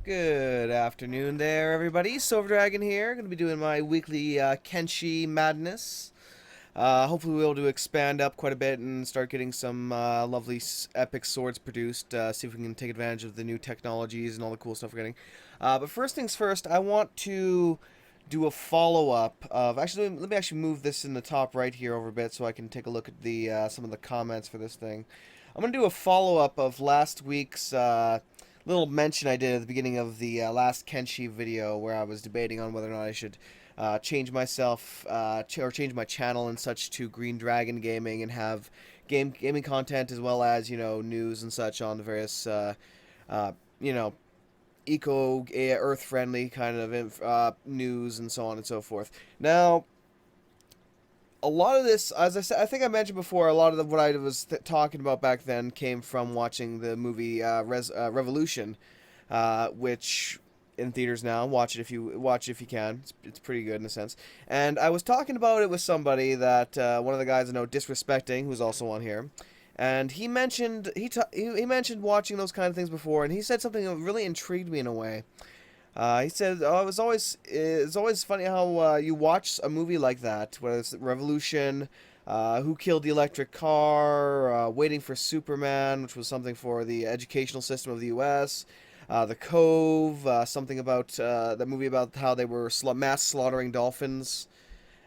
Good afternoon there, everybody. Silver Dragon here. Going to be doing my weekly Kenshi madness. Hopefully, we'll be able to expand up quite a bit and start getting some lovely epic swords produced. See if we can take advantage of the new technologies and all the cool stuff we're getting. But first things first, I want to do a follow-up of... Actually, let me actually move this in the top right here over a bit so I can take a look at the some of the comments for this thing. I'm going to do a follow-up of last week's... little mention I did at the beginning of the last Kenshi video where I was debating on whether or not I should change myself or change my channel and such to Green Dragon Gaming and have gaming content as well as news and such on the various you know earth friendly kind of news and so on and so forth. Now, a lot of this, as I said, I think I mentioned before, a lot of what I was talking about back then came from watching the movie Revolution, which in theaters now. Watch it if you can. It's pretty good in a sense. And I was talking about it with somebody that one of the guys I know, Disrespecting, who's also on here, and he mentioned he mentioned watching those kind of things before, and he said something that really intrigued me in a way. He said, "Oh, it's always funny how you watch a movie like that, whether it's Revolution, Who Killed the Electric Car, Waiting for Superman, which was something for the educational system of the U.S., The Cove, something about the movie about how they were mass slaughtering dolphins."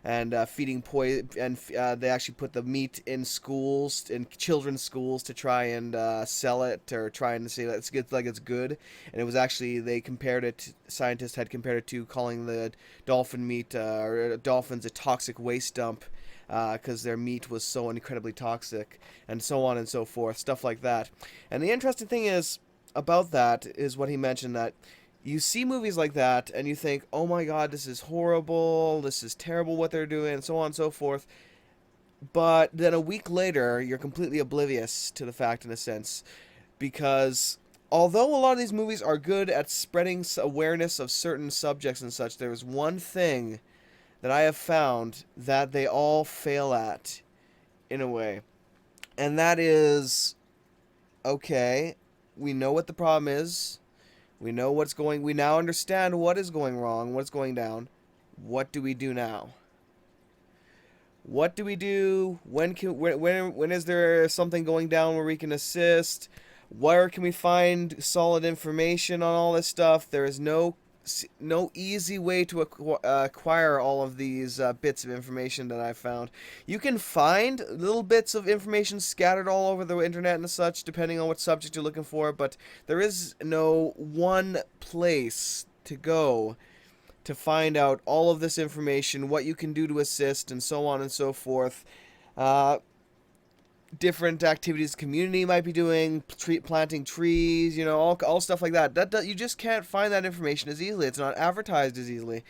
And feeding poison, and they actually put the meat in schools, in children's schools, to try and sell it or try and say that it's good, like it's good. And it was actually they compared it. Scientists had compared it to calling the dolphin meat or dolphins a toxic waste dump because their meat was so incredibly toxic, and so on and so forth, stuff like that. And the interesting thing is about that is what he mentioned that you see movies like that and you think, oh my god, this is horrible, this is terrible what they're doing, and so on and so forth. But then a week later, you're completely oblivious to the fact in a sense. Because although a lot of these movies are good at spreading awareness of certain subjects and such, there's one thing that I have found that they all fail at, in a way. And that is, okay, we know what the problem is. We know what's going. We now understand what is going wrong, what's going down. What do we do now? What do we do? When is there something going down where we can assist? Where can we find solid information on all this stuff? There is no easy way to acquire all of these bits of information that I've found. You can find little bits of information scattered all over the internet and such, depending on what subject you're looking for, but there is no one place to go to find out all of this information, what you can do to assist, and so on and so forth. Different activities the community might be doing, planting trees, all stuff like that. You just can't find that information as easily. It's not advertised as easily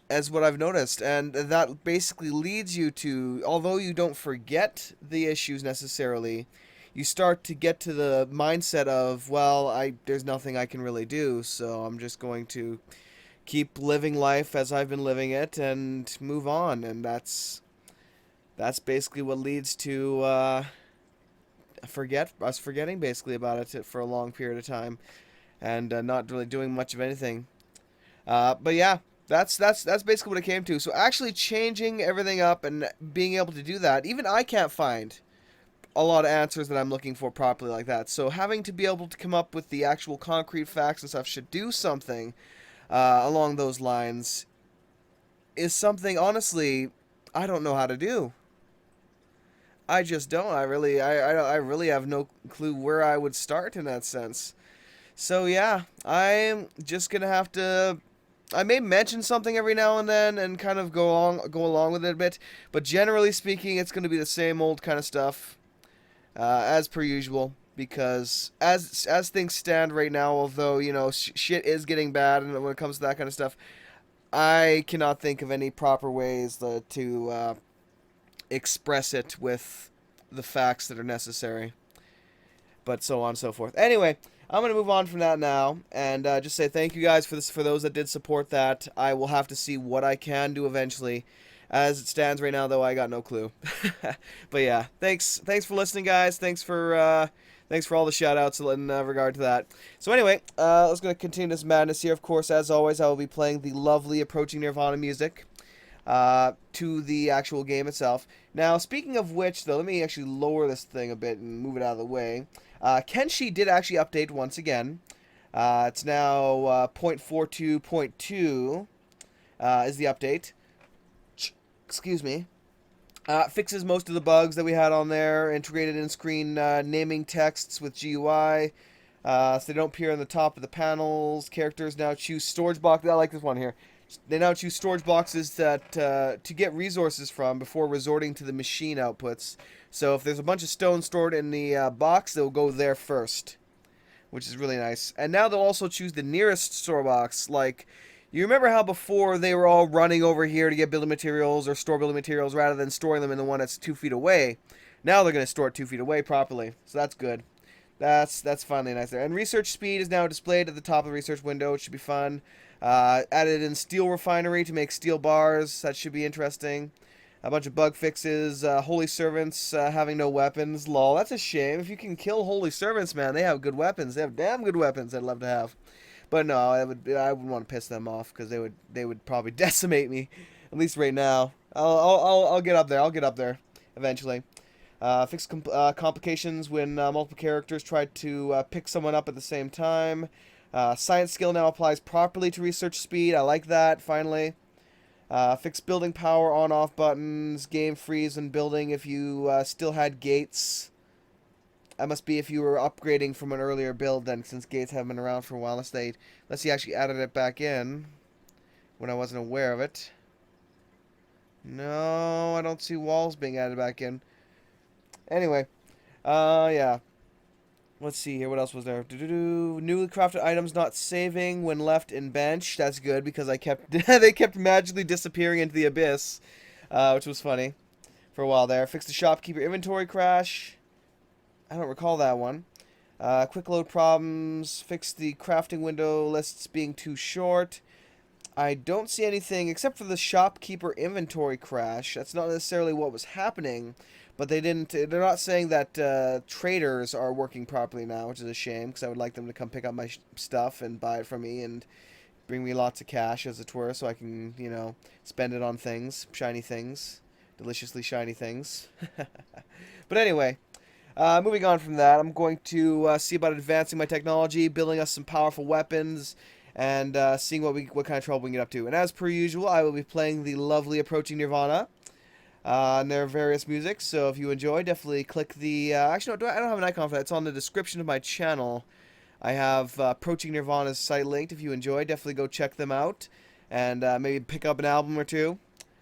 as what I've noticed, and that basically leads you to, although you don't forget the issues necessarily, you start to get to the mindset of, well, there's nothing I can really do, so I'm just going to keep living life as I've been living it and move on, and that's basically what leads to forgetting basically about it for a long period of time, and not really doing much of anything. But yeah, that's basically what it came to. So actually changing everything up and being able to do that, even I can't find a lot of answers that I'm looking for properly like that. So having to be able to come up with the actual concrete facts and stuff should do something along those lines is something honestly I don't know how to do. I just don't. I really have no clue where I would start in that sense. So yeah, I'm just gonna have to. I may mention something every now and then and kind of go along with it a bit, but generally speaking, it's gonna be the same old kind of stuff, as per usual. Because as things stand right now, although shit is getting bad, and when it comes to that kind of stuff, I cannot think of any proper ways to express it with the facts that are necessary, but so on and so forth. Anyway, I'm going to move on from that now and just say thank you guys for those that did support that. I will have to see what I can do eventually. As it stands right now, though, I got no clue. But yeah, thanks for listening, guys. Thanks for Thanks for all the shout-outs in regard to that. So anyway, let's going to continue this madness here. Of course, as always, I will be playing the lovely Approaching Nirvana music to the actual game itself. Now, speaking of which, though, let me actually lower this thing a bit and move it out of the way. Kenshi did actually update once again. It's now 0.42.2 is the update. Excuse me. Fixes most of the bugs that we had on there. Integrated in-screen naming texts with GUI. So they don't appear on the top of the panels. Characters now choose storage boxes. I like this one here. They now choose storage boxes that to get resources from before resorting to the machine outputs. So if there's a bunch of stone stored in the box, they'll go there first, which is really nice. And now they'll also choose the nearest store box. Like, you remember how before they were all running over here to get building materials or store building materials rather than storing them in the one that's 2 feet away? Now they're going to store it 2 feet away properly. So that's good. That's finally nice there. And research speed is now displayed at the top of the research window. It should be fun. Added in steel refinery to make steel bars. That should be interesting. A bunch of bug fixes. Holy servants having no weapons. Lol, that's a shame. If you can kill holy servants, man, they have good weapons. They have damn good weapons I'd love to have. But no, I wouldn't want to piss them off because they would probably decimate me. At least right now. I'll get up there. I'll get up there eventually. Fix complications when multiple characters try to pick someone up at the same time. Science skill now applies properly to research speed. I like that, finally. Fix building power on-off buttons. Game freeze when building if you still had gates. That must be if you were upgrading from an earlier build then, since gates haven't been around for a while. Unless he actually added it back in when I wasn't aware of it. No, I don't see walls being added back in. Anyway, yeah. Let's see here. What else was there? Newly crafted items not saving when left in bench. That's good because they kept magically disappearing into the abyss, which was funny for a while there. Fix the shopkeeper inventory crash. I don't recall that one. Quick load problems. Fix the crafting window lists being too short. I don't see anything except for the shopkeeper inventory crash. That's not necessarily what was happening. But they're not saying that traders are working properly now, which is a shame, because I would like them to come pick up my stuff and buy it from me and bring me lots of cash, as it were, so I can, you know, spend it on things, shiny things, deliciously shiny things. But anyway, moving on from that, I'm going to see about advancing my technology, building us some powerful weapons, and seeing what kind of trouble we can get up to. And as per usual, I will be playing the lovely Approaching Nirvana. And there are various music, so if you enjoy, definitely click the... actually, no, I don't have an icon for that. It's on the description of my channel. I have Approaching Nirvana's site linked. If you enjoy, definitely go check them out. And maybe pick up an album or two.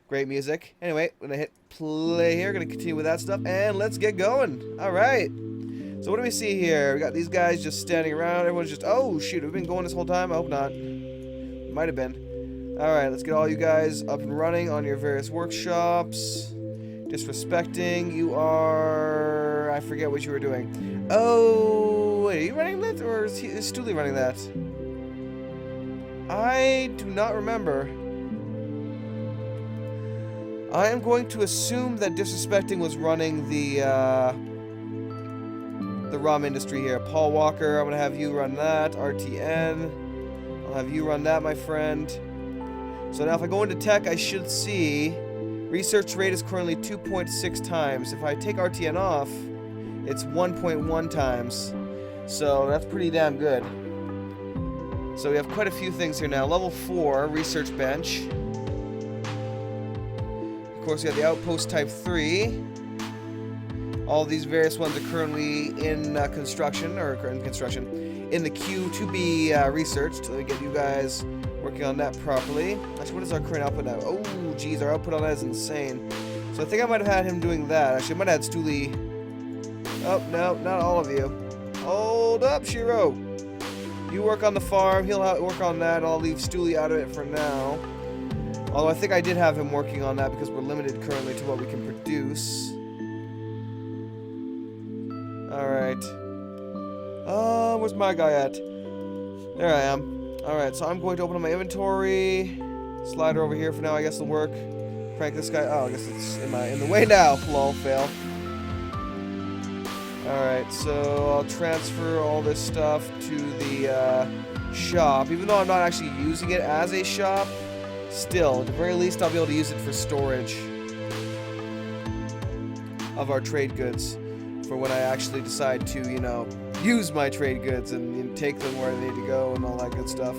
Great music. Anyway, I'm going to hit play here. Going to continue with that stuff. And let's get going. Alright. So what do we see here? We got these guys just standing around. Everyone's just... Oh, shoot. Have we been going this whole time? I hope not. Might have been. Alright, let's get all you guys up and running on your various workshops. Disrespecting, you are... I forget what you were doing. Oh, wait, are you running that? Or is Stooley running that? I do not remember. I am going to assume that Disrespecting was running the ROM industry here. Paul Walker, I'm going to have you run that. RTN, I'll have you run that, my friend. So now if I go into tech, I should see research rate is currently 2.6 times. If I take RTN off, it's 1.1 times. So that's pretty damn good. So we have quite a few things here now. Level 4, research bench. Of course, we have the outpost type 3. All these various ones are currently in construction, in the queue to be researched. Let me get you guys working on that properly. Actually, what is our current output now? Oh, geez, our output on that is insane. So I think I might have had him doing that. Actually, I might have had Stooley. Oh, no, not all of you. Hold up, Shiro. You work on the farm. He'll work on that. I'll leave Stooley out of it for now. Although I think I did have him working on that because we're limited currently to what we can produce. Alright. Where's my guy at? There I am. Alright, so I'm going to open up my inventory. Slider over here for now, I guess will work. Crank this guy. Oh, I guess it's in the way now. Lol, fail. Alright, so I'll transfer all this stuff to the shop. Even though I'm not actually using it as a shop, still, at the very least, I'll be able to use it for storage of our trade goods for when I actually decide to, you know, use my trade goods and take them where they need to go and all that good stuff.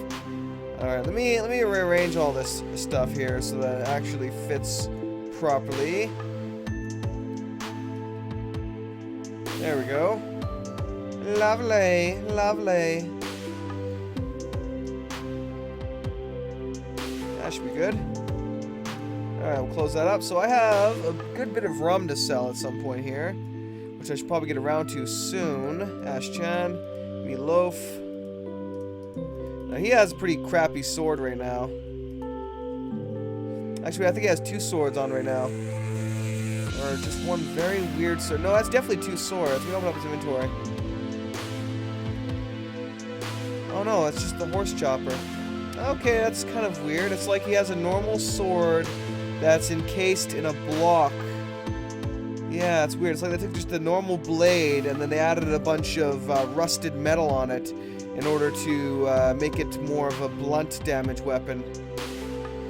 Alright, let me rearrange all this stuff here so that it actually fits properly. There we go. Lovely, lovely. That should be good. Alright, we'll close that up. So I have a good bit of rum to sell at some point here, which I should probably get around to soon. Ash-chan, Meatloaf. Now he has a pretty crappy sword right now. Actually, I think he has 2 swords on right now. Or just one very weird sword. No, that's definitely 2 swords. Let me open up his inventory. Oh no, that's just the horse chopper. Okay, that's kind of weird. It's like he has a normal sword that's encased in a block. Yeah, it's weird. It's like they took just the normal blade and then they added a bunch of rusted metal on it in order to make it more of a blunt damage weapon.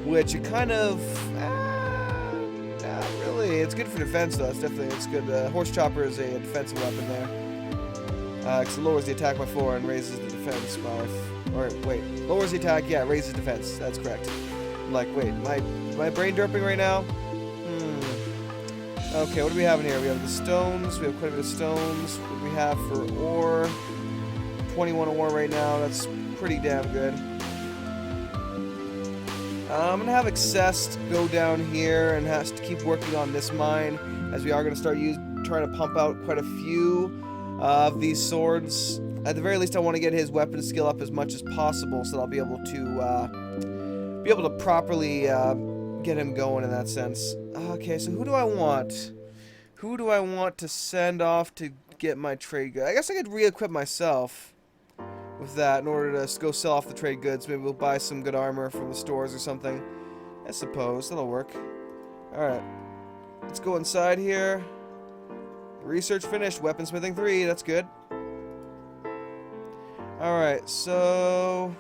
Which it kind of... not really. It's good for defense though. It's good. Horse chopper is a defensive weapon there. Because it lowers the attack by 4 and raises the defense by... Or, wait. Lowers the attack, yeah, raises defense. That's correct. I'm like, wait, am I brain derping right now? Okay, what do we have in here? We have the stones. We have quite a bit of stones. What do we have for ore? 21 ore right now. That's pretty damn good. I'm going to have Excess go down here and has to keep working on this mine, as we are going to start trying to pump out quite a few of these swords. At the very least, I want to get his weapon skill up as much as possible, so that I'll be able to properly get him going in that sense. Okay, so who do I want? Who do I want to send off to get my trade goods? I guess I could re-equip myself with that in order to go sell off the trade goods. Maybe we'll buy some good armor from the stores or something. I suppose that'll work. Alright, let's go inside here. Research finished. Weaponsmithing 3, that's good. Alright, so...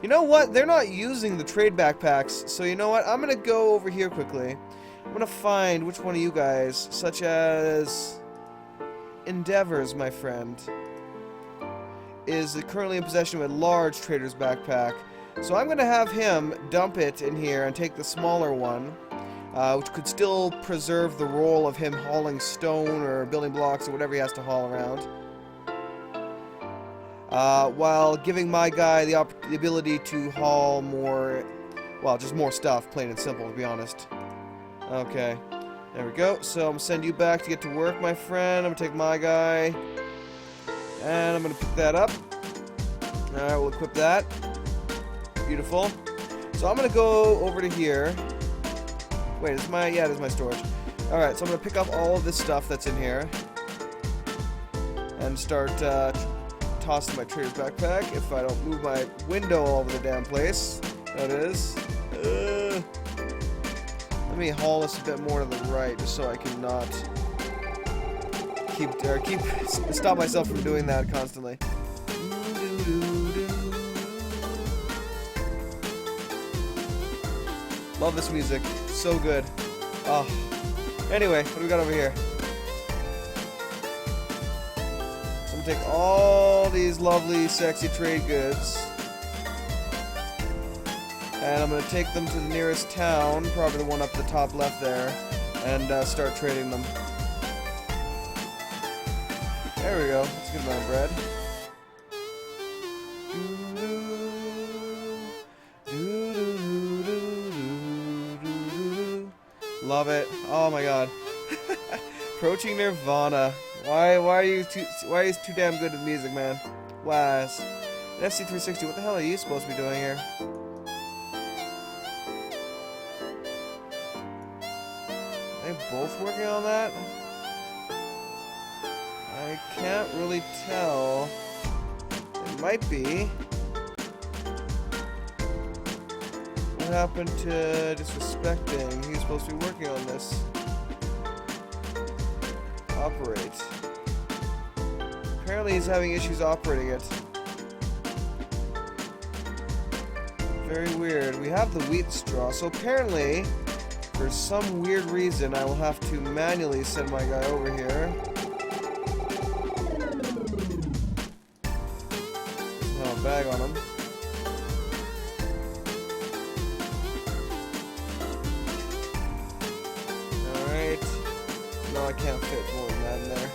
You know what? They're not using the trade backpacks, so you know what? I'm gonna go over here quickly. I'm gonna find which one of you guys, such as... Endeavors, my friend, is currently in possession of a large trader's backpack. So I'm gonna have him dump it in here and take the smaller one, which could still preserve the role of him hauling stone or building blocks or whatever he has to haul around. While giving my guy the ability to haul more, well, just more stuff, plain and simple, to be honest. Okay, there we go. So I'm going to send you back to get to work, my friend. I'm going to take my guy, and I'm going to pick that up. Alright, we'll equip that. Beautiful. So I'm going to go over to here. Wait, this is my, yeah, this is my storage. Alright, so I'm going to pick up all of this stuff that's in here, and start, tossing my trader's backpack if I don't move my window all over the damn place. That is. Let me haul this a bit more to the right just so I can not stop myself from doing that constantly. Love this music. So good. Oh. Anyway, what do we got over here? Take all these lovely, sexy trade goods, and I'm going to take them to the nearest town, probably the one up the top left there, and start trading them. There we go. That's a good amount of bread. Love it. Oh my god. Approaching Nirvana. Why are you too damn good at music, man? Why? FC360, what the hell are you supposed to be doing here? Are they both working on that? I can't really tell. It might be. What happened to disrespecting? He's supposed to be working on this. Operate. Apparently he's having issues operating it. Very weird. We have the wheat straw, so apparently, for some weird reason, I will have to manually send my guy over here. Oh, bag on him. Alright. No, I can't fit more than that in there.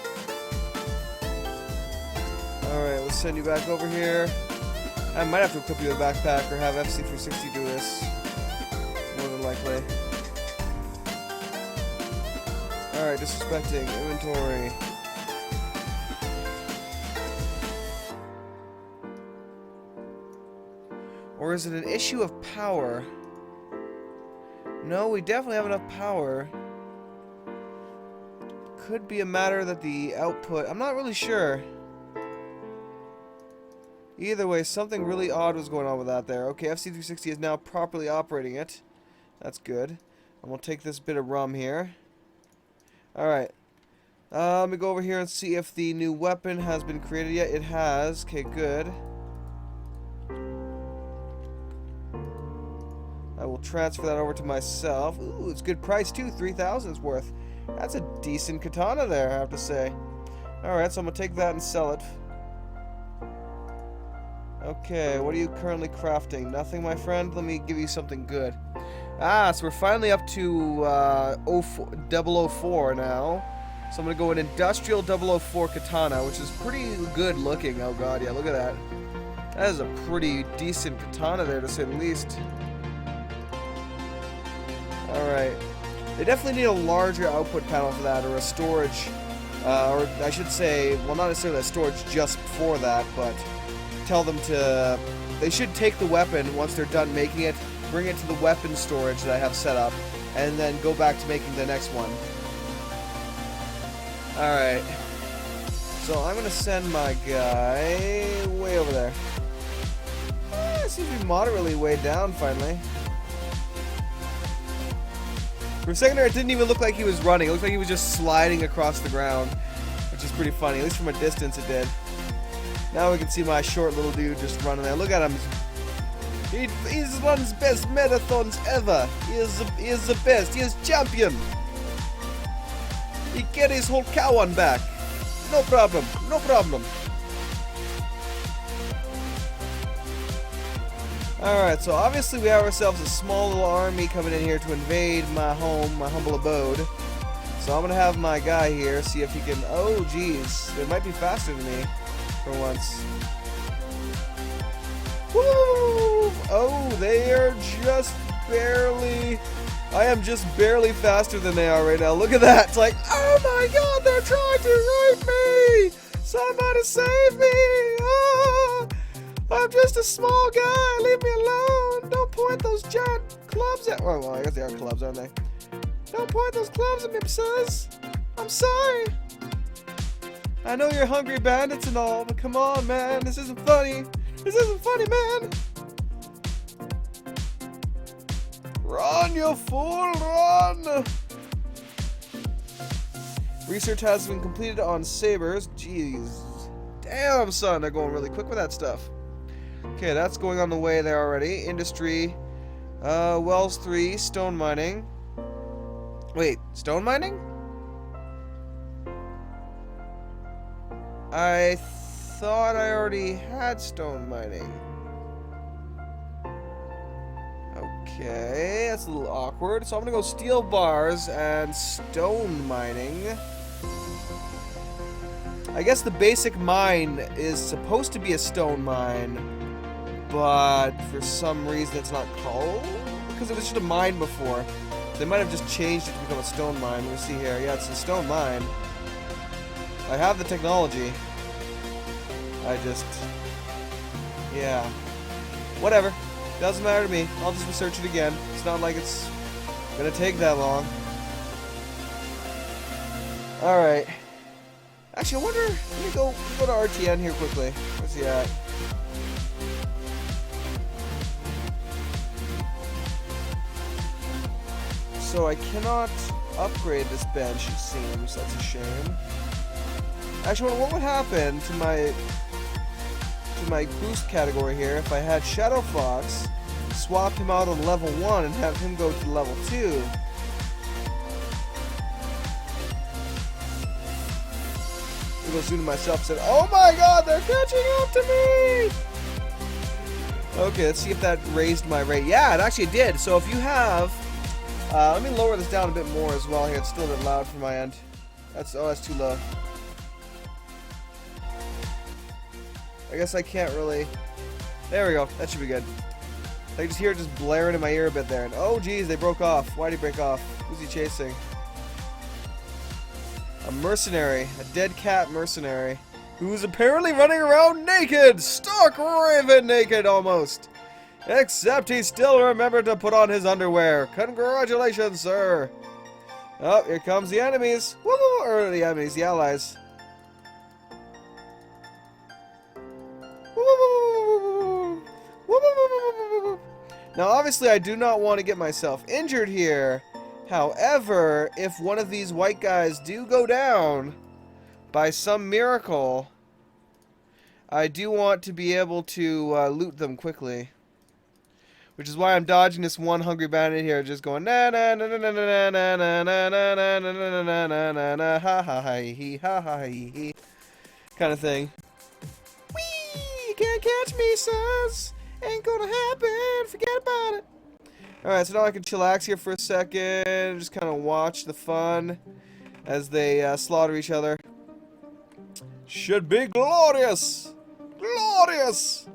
Alright, let's send you back over here. I might have to equip you a backpack or have FC360 do this. More than likely. Alright, disrespecting. Inventory. Or is it an issue of power? No, we definitely have enough power. Could be a matter that the output... I'm not really sure. Either way, something really odd was going on with that there. Okay, FC360 is now properly operating it. That's good. And we'll take this bit of rum here. Alright. Let me go over here and see if the new weapon has been created yet. It has. Okay, good. I will transfer that over to myself. Ooh, it's a good price too. 3,000 is worth. That's a decent katana there, I have to say. Alright, so I'm going to take that and sell it. Okay, what are you currently crafting? Nothing, my friend? Let me give you something good. Ah, so we're finally up to 004 now. So I'm going to go with Industrial 004 Katana, which is pretty good looking. Oh god, yeah, look at that. That is a pretty decent katana there, to say the least. Alright. They definitely need a larger output panel for that, or a storage, or I should say, well, not necessarily a storage just for that, but tell them to, they should take the weapon once they're done making it, bring it to the weapon storage that I have set up, and then go back to making the next one. Alright. So I'm going to send my guy way over there. It seems to be moderately way down finally. For a second there, it didn't even look like he was running. It looked like he was just sliding across the ground, which is pretty funny. At least from a distance it did. Now we can see my short little dude just running there. Look at him. He's one of the best marathons ever. He is the best. He is champion. He carries whole cow on back. No problem. No problem. Alright, so obviously we have ourselves a small little army coming in here to invade my home, my humble abode. So I'm going to have my guy here, see if he can... Oh, geez. It might be faster than me, for once. Woo! Oh, they are just barely... I am just barely faster than they are right now. Look at that. It's like, oh my god, they're trying to rape me! Somebody save me! Oh, I'm just a small guy. Leave me alone. Don't point those giant clubs at... Well, I guess they are clubs, aren't they? Don't point those clubs at me, sis. I'm sorry. I know you're hungry bandits and all, but come on, man. This isn't funny. This isn't funny, man. Run, you fool, run! Research has been completed on sabers. Jeez. Damn, son, they're going really quick with that stuff. Okay, that's going on the way there already. Industry. Wells 3, stone mining. Wait, stone mining? I thought I already had stone mining. Okay, that's a little awkward. So I'm gonna go steel bars and stone mining. I guess the basic mine is supposed to be a stone mine, but for some reason it's not called, because it was just a mine before. They might have just changed it to become a stone mine. Let me see here. Yeah, it's a stone mine. I have the technology. I just... yeah. Whatever. Doesn't matter to me. I'll just research it again. It's not like it's gonna take that long. Alright. Actually, I wonder... Let me go to RTN here quickly. Where's he at? So I cannot upgrade this bench, it seems. That's a shame. Actually, what would happen to my boost category here if I had Shadow Fox, swap him out on level 1 and have him go to level 2? I go zoom to myself and said, oh my god, they're catching up to me! Okay, let's see if that raised my rate. Yeah, it actually did. So if you have... let me lower this down a bit more as well here. It's still a bit loud from my end. That's too low. I guess I can't really... There we go. That should be good. I can just hear it just blaring in my ear a bit there. And oh, geez, they broke off. Why'd he break off? Who's he chasing? A mercenary. A dead cat mercenary. Who's apparently running around naked! Stark raven naked, almost! Except he still remembered to put on his underwear. Congratulations, sir! Oh, here comes the enemies. Woo! Or the enemies, the allies. Now, obviously, I do not want to get myself injured here. However, if one of these white guys do go down by some miracle, I do want to be able to loot them quickly. Which is why I'm dodging this one hungry bandit here, just going na na na na na na na na na na na na na na na na ha ha ha kind of thing. Whee! You can't catch me, sus! Ain't gonna happen, forget about it. Alright, so now I can chillax here for a second, just kind of watch the fun as they slaughter each other. Should be glorious! Glorious!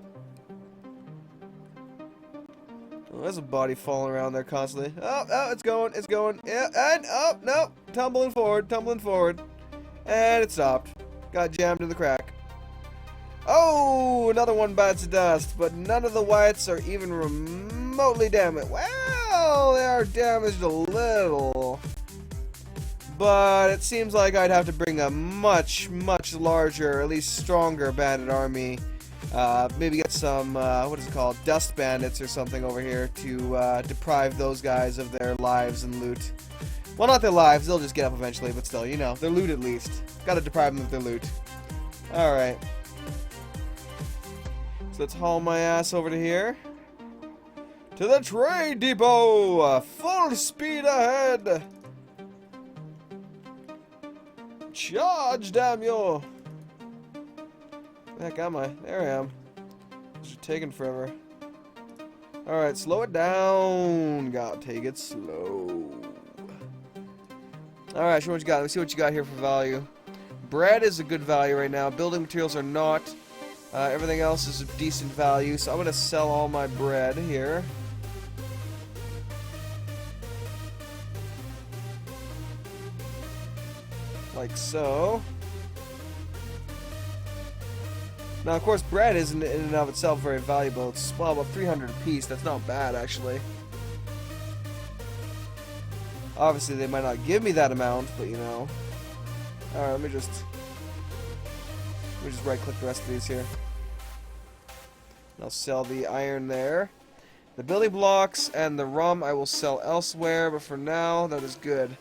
Oh, there's a body falling around there constantly. Oh, it's going. Yeah, and, oh, no, tumbling forward. And it stopped. Got jammed in the crack. Oh, another one bites the dust, but none of the whites are even remotely damaged. Well, they are damaged a little. But it seems like I'd have to bring a much, much larger, at least stronger bandit army. Maybe get some, what is it called, dust bandits or something over here to deprive those guys of their lives and loot. Well, not their lives, they'll just get up eventually, but still, you know, their loot at least. Gotta deprive them of their loot. Alright. So let's haul my ass over to here. To the trade depot! Full speed ahead! Charge, damn you! Where the heck am I? There I am. This is taking forever. Alright, slow it down. Gotta take it slow. Alright, show what you got. Let me see what you got here for value. Bread is a good value right now. Building materials are not. Everything else is of decent value. So I'm going to sell all my bread here. Like so. Now, of course, bread isn't in and of itself very valuable. It's, well, about 300 a piece. That's not bad, actually. Obviously, they might not give me that amount, but, you know. Alright, let me just right-click the rest of these here. And I'll sell the iron there. The building blocks and the rum I will sell elsewhere, but for now, that is good.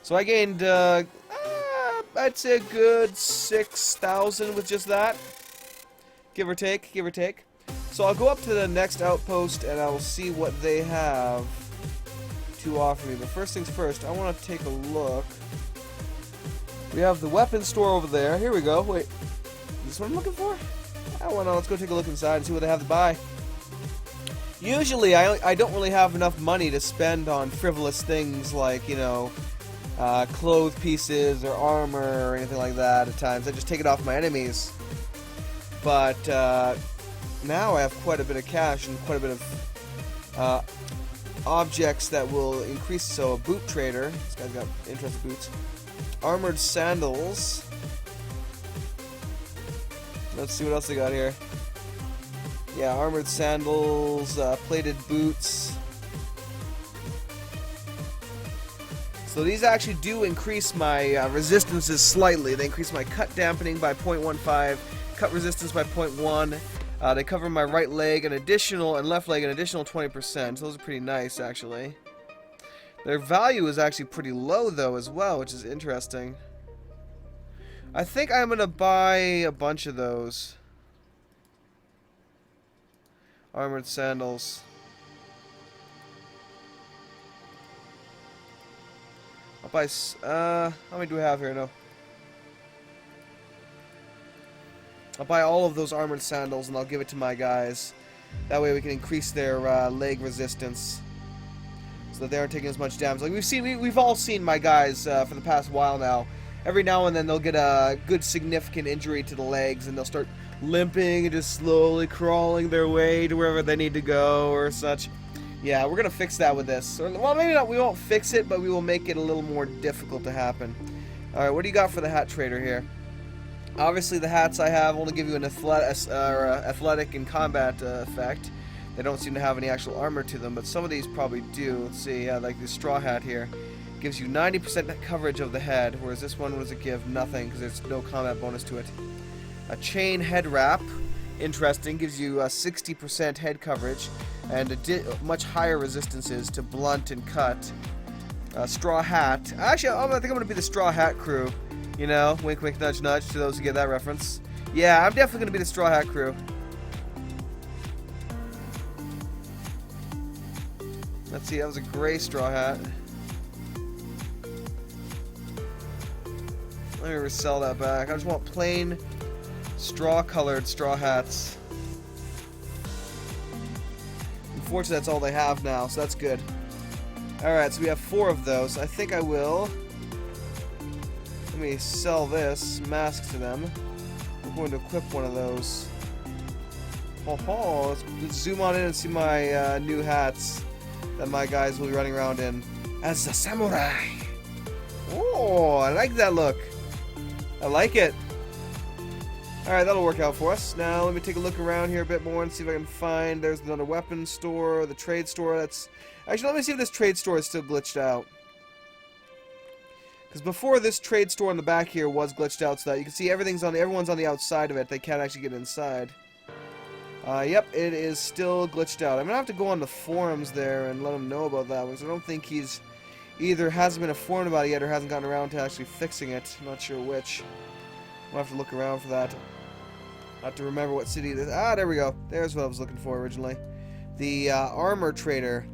So I gained, I'd say a good 6,000 with just that. Give or take, give or take. So I'll go up to the next outpost and I will see what they have to offer me. But first things first, I want to take a look. We have the weapon store over there. Here we go. Wait, is this what I'm looking for? Oh, well, no, let's go take a look inside and see what they have to buy. Usually, I don't really have enough money to spend on frivolous things like, you know, clothes pieces or armor or anything like that at times. I just take it off my enemies. But now I have quite a bit of cash and quite a bit of objects that will increase. So a boot trader. This guy's got interesting boots. Armored sandals. Let's see what else they got here. Yeah, armored sandals, plated boots. So these actually do increase my resistances slightly. They increase my cut dampening by 0.15. Cut resistance by 0.1. They cover my right leg an additional and left leg an additional 20%. So those are pretty nice, actually. Their value is actually pretty low, though, as well, which is interesting. I think I'm gonna buy a bunch of those. Armored sandals. I'll buy, how many do we have here? No. I'll buy all of those armored sandals and I'll give it to my guys. That way we can increase their leg resistance, so that they aren't taking as much damage. Like we've all seen my guys for the past while now. Every now and then they'll get a good significant injury to the legs and they'll start limping and just slowly crawling their way to wherever they need to go or such. Yeah, we're gonna fix that with this. Or, well, maybe not. We won't fix it, but we will make it a little more difficult to happen. All right, what do you got for the hat trader here? Obviously, the hats I have only give you an athletic and combat effect. They don't seem to have any actual armor to them, but some of these probably do. Let's see, yeah, like this straw hat here. Gives you 90% coverage of the head, whereas this one, what does it give? Nothing, because there's no combat bonus to it. A chain head wrap, interesting, gives you 60% head coverage, and much higher resistances to blunt and cut. Straw hat. Actually, I think I'm going to be the straw hat crew. You know, wink, wink, nudge, nudge to those who get that reference. Yeah, I'm definitely going to be the straw hat crew. Let's see, that was a gray straw hat. Let me resell that back. I just want plain straw-colored straw hats. Unfortunately, that's all they have now, so that's good. Alright, so we have 4 of those. I think I will. Let me sell this mask to them. I'm going to equip one of those. Let's zoom on in and see my new hats that my guys will be running around in as a samurai. Oh, I like that look. I like it. Alright, that'll work out for us. Now, let me take a look around here a bit more and see if I can find... There's another weapon store, the trade store. That's... Actually, let me see if this trade store is still glitched out. Because before, this trade store in the back here was glitched out, so that you can see everyone's on the outside of it. They can't actually get inside. Yep, it is still glitched out. I'm gonna have to go on the forums there and let him know about that, because I don't think he's either hasn't been informed about it yet or hasn't gotten around to actually fixing it. I'm not sure which. I'll have to look around for that. I have to remember what city it is. Ah, there we go. There's what I was looking for originally. The armor trader.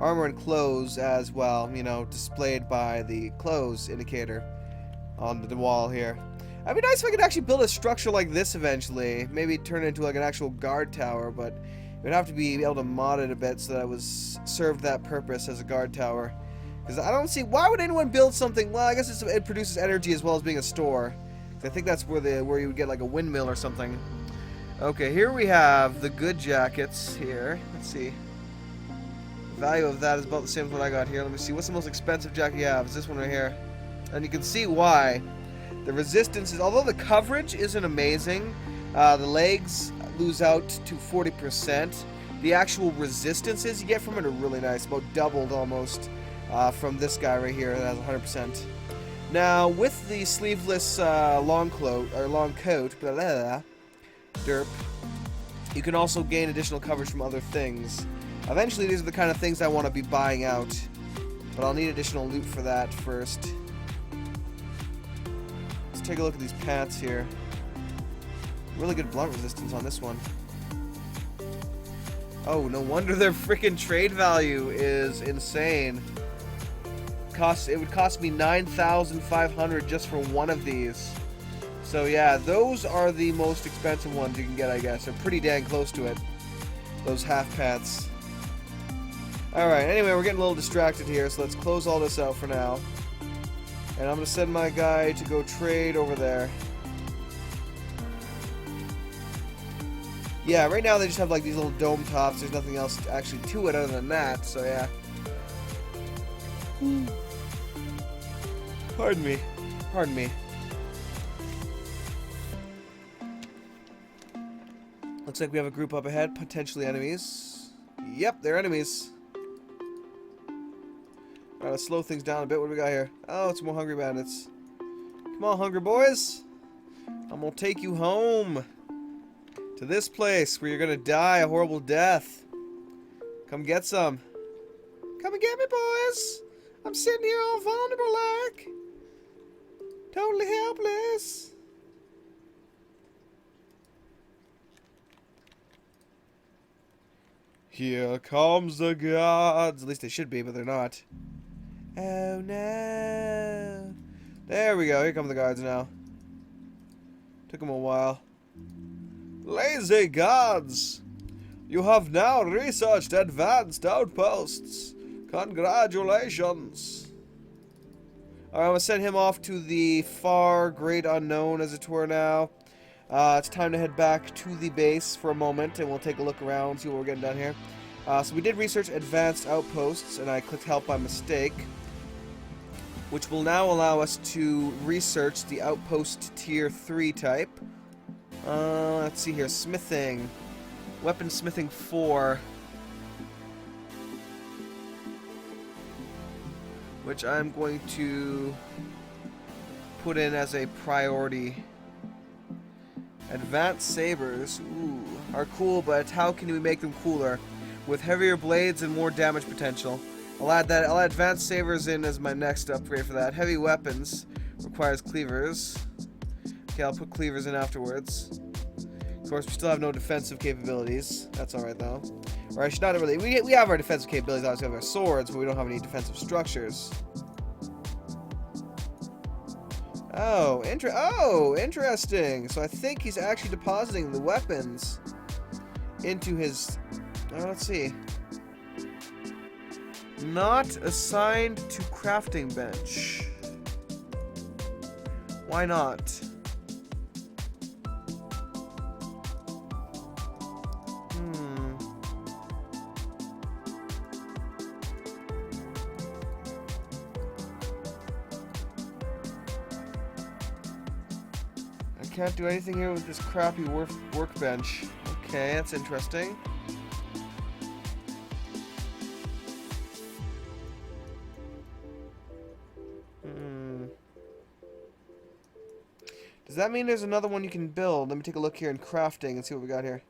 Armor and clothes as well, you know, displayed by the clothes indicator on the wall here. It'd be nice if I could actually build a structure like this eventually. Maybe turn it into like an actual guard tower, but it would have to be able to mod it a bit so that it was served that purpose as a guard tower. Because I don't see, why would anyone build something? Well, I guess it produces energy as well as being a store. I think that's where you would get like a windmill or something. Okay, here we have the good jackets here. Let's see. The value of that is about the same as what I got here. Let me see. What's the most expensive jacket you have? It's this one right here. And you can see why. The resistance is, although the coverage isn't amazing, the legs lose out to 40%. The actual resistances you get from it are really nice. About doubled almost from this guy right here that has 100%. Now, with the sleeveless long coat, blah, blah, blah, derp, you can also gain additional coverage from other things. Eventually, these are the kind of things I want to be buying out, but I'll need additional loot for that first. Let's take a look at these pants here. Really good blunt resistance on this one. Oh, no wonder their freaking trade value is insane. It would cost me 9,500 just for one of these. So yeah, those are the most expensive ones you can get, I guess. They're pretty dang close to it. Those half pants. Alright, anyway, we're getting a little distracted here, so let's close all this out for now. And I'm going to send my guy to go trade over there. Yeah, right now they just have like these little dome tops. There's nothing else actually to it other than that, so yeah. Pardon me. Pardon me. Looks like we have a group up ahead, potentially enemies. Yep, they're enemies. Gotta slow things down a bit. What do we got here? Oh, it's more hungry bandits. Come on, hungry boys. I'm gonna take you home. To this place where you're gonna die a horrible death. Come get some. Come and get me, boys. I'm sitting here all vulnerable like. Totally helpless. Here comes the gods. At least they should be, but they're not. Oh no. There we go. Here come the guards now. Took them a while. Lazy gods! You have now researched advanced outposts. Congratulations. Alright, I'm going to send him off to the far great unknown, as it were, now. It's time to head back to the base for a moment, and we'll take a look around, see what we're getting done here. So we did research advanced outposts, and I clicked help by mistake, which will now allow us to research the outpost tier 3 type. Let's see here, smithing. Weapon smithing 4. Which I'm going to put in as a priority. Advanced sabers, ooh, are cool, but how can we make them cooler? With heavier blades and more damage potential. I'll add advanced sabers in as my next upgrade for that. Heavy weapons requires cleavers. Okay, I'll put cleavers in afterwards. Of course, we still have no defensive capabilities. That's alright though. Or I should not really. We have our defensive capabilities. Obviously, we have our swords, but we don't have any defensive structures. Oh, interesting. So I think he's actually depositing the weapons into his. Let's see. Not assigned to crafting bench. Why not? I can't do anything here with this crappy workbench. Okay, that's interesting. Does that mean there's another one you can build? Let me take a look here in crafting and see what we got here.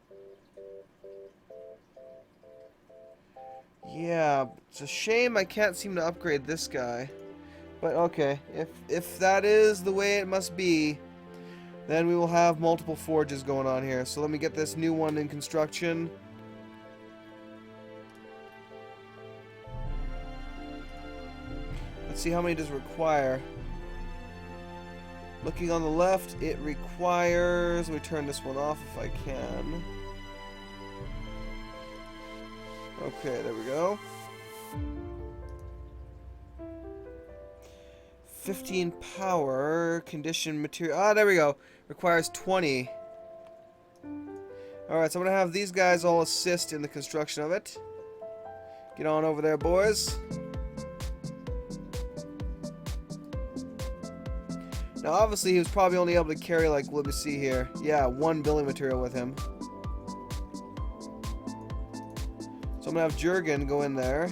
Yeah, it's a shame I can't seem to upgrade this guy. But okay, if that is the way it must be, then we will have multiple forges going on here. So let me get this new one in construction. Let's see how many does it require. Looking on the left, it requires... Let me turn this one off if I can. Okay, there we go. 15 power, condition material. Ah, there we go. Requires 20. Alright, so I'm going to have these guys all assist in the construction of it. Get on over there, boys. Now, obviously, he was probably only able to carry, like, let me see here. Yeah, 1 building material with him. So I'm going to have Jurgen go in there.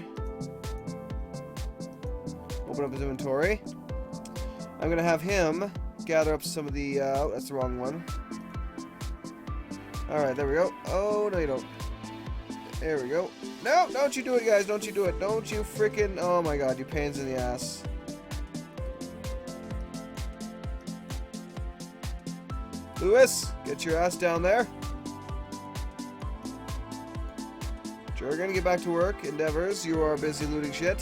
Open up his inventory. I'm going to have him gather up some of the... oh, that's the wrong one. Alright, there we go. Oh, no you don't. There we go. No, don't you do it, guys. Don't you do it. Don't you freaking... Oh my god, you pains in the ass. Lewis, get your ass down there. Jurgen, get back to work. Endeavors, you are busy looting shit.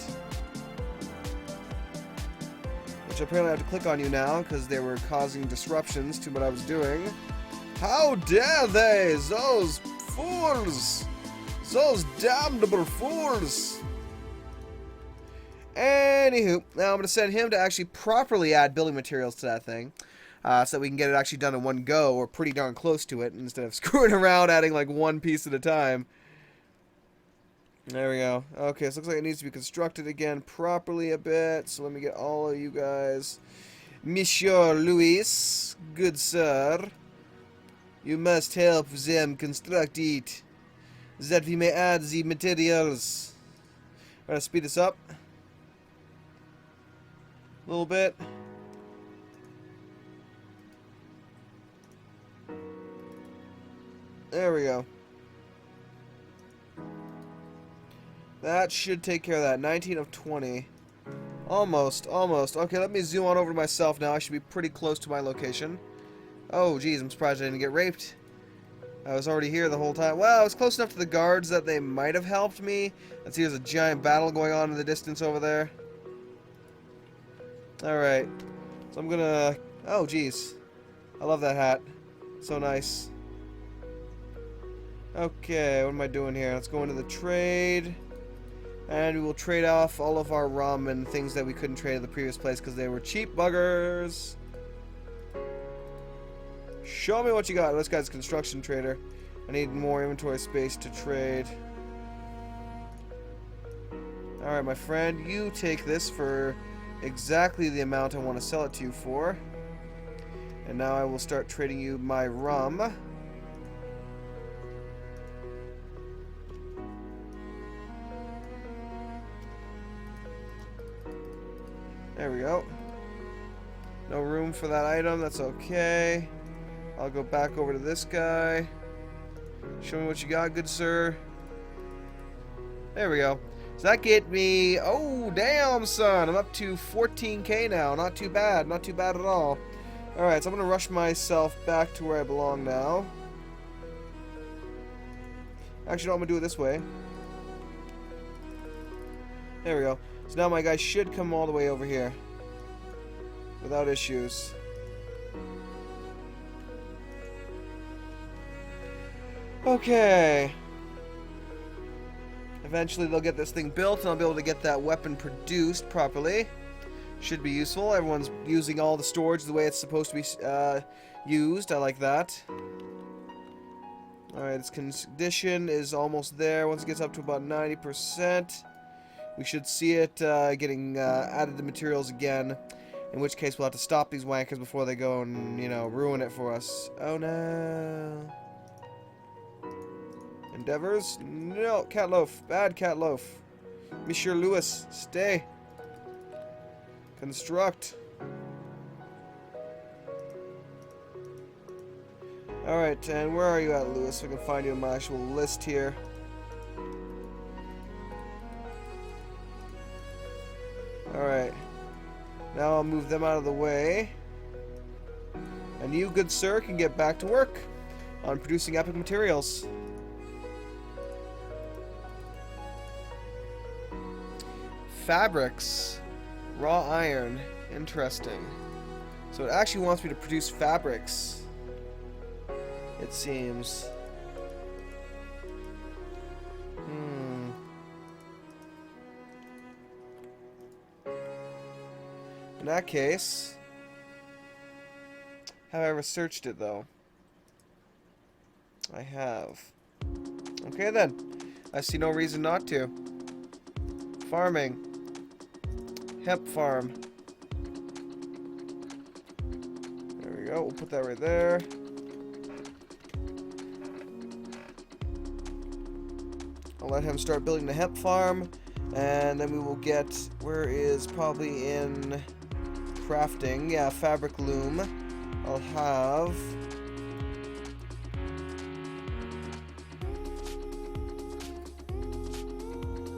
Which apparently I have to click on you now because they were causing disruptions to what I was doing. How dare they! Those fools! Those damnable fools! Anywho, now I'm going to send him to actually properly add building materials to that thing. So that we can get it actually done in one go, or pretty darn close to it, instead of screwing around adding like one piece at a time. There we go. Okay, so it looks like it needs to be constructed again properly a bit. So let me get all of you guys. Monsieur Louis, good sir. You must help them construct it, that we may add the materials. I'm gonna speed this up a little bit. There we go. That should take care of that. 19 of 20. Almost, almost. Okay, let me zoom on over to myself now. I should be pretty close to my location. Oh, geez, I'm surprised I didn't get raped. I was already here the whole time. Well, I was close enough to the guards that they might have helped me. Let's see, there's a giant battle going on in the distance over there. Alright. So I'm gonna... Oh, geez. I love that hat. So nice. Okay, what am I doing here? Let's go into the trade. And we will trade off all of our rum and things that we couldn't trade at the previous place because they were cheap buggers. Show me what you got. This guy's a construction trader. I need more inventory space to trade. Alright, my friend. You take this for exactly the amount I want to sell it to you for. And now I will start trading you my rum. There we go. No room for that item. That's okay. I'll go back over to this guy. Show me what you got, good sir. There we go. Does that get me... Oh, damn, son. I'm up to 14k now. Not too bad. Not too bad at all. Alright, so I'm going to rush myself back to where I belong now. Actually, no, I'm going to do it this way. There we go. So now my guy should come all the way over here. Without issues. Okay. Eventually they'll get this thing built and I'll be able to get that weapon produced properly. Should be useful. Everyone's using all the storage the way it's supposed to be used. I like that. Alright, its condition is almost there. Once it gets up to about 90%, we should see it getting added to materials again. In which case we'll have to stop these wankers before they go and, you know, ruin it for us. Oh no. Endeavors? No, cat loaf. Bad cat loaf. Monsieur Lewis, stay. Construct. Alright, and where are you at, Lewis? So I can find you in my actual list here. Alright. Now I'll move them out of the way. And you, good sir, can get back to work on producing epic materials. Fabrics. Raw iron. Interesting. So it actually wants me to produce fabrics. It seems. In that case, have I ever searched it though? I have. Okay then. I see no reason not to. Farming. Hemp farm. There we go. We'll put that right there. I'll let him start building the hemp farm. And then we will get... Where is probably in... crafting. Yeah, fabric loom. I'll have...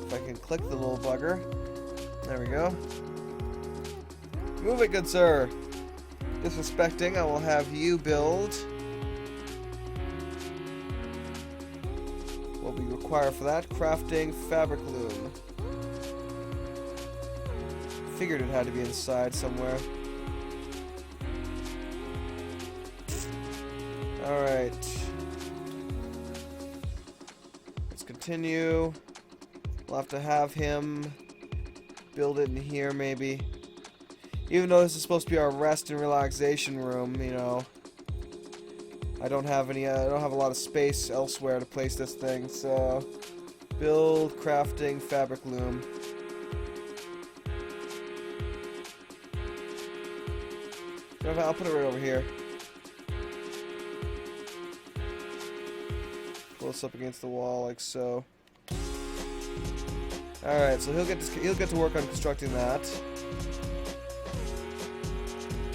If I can click the little bugger. There we go. Move it, good sir. Disrespecting, I will have you build. What will be required for that? Crafting fabric loom. Figured it had to be inside somewhere. Alright. Let's continue. We'll have to have him build it in here maybe. Even though this is supposed to be our rest and relaxation room, you know. I don't have a lot of space elsewhere to place this thing, so build, crafting, fabric loom. I'll put it right over here. Close up against the wall like so. Alright, so he'll get to work on constructing that.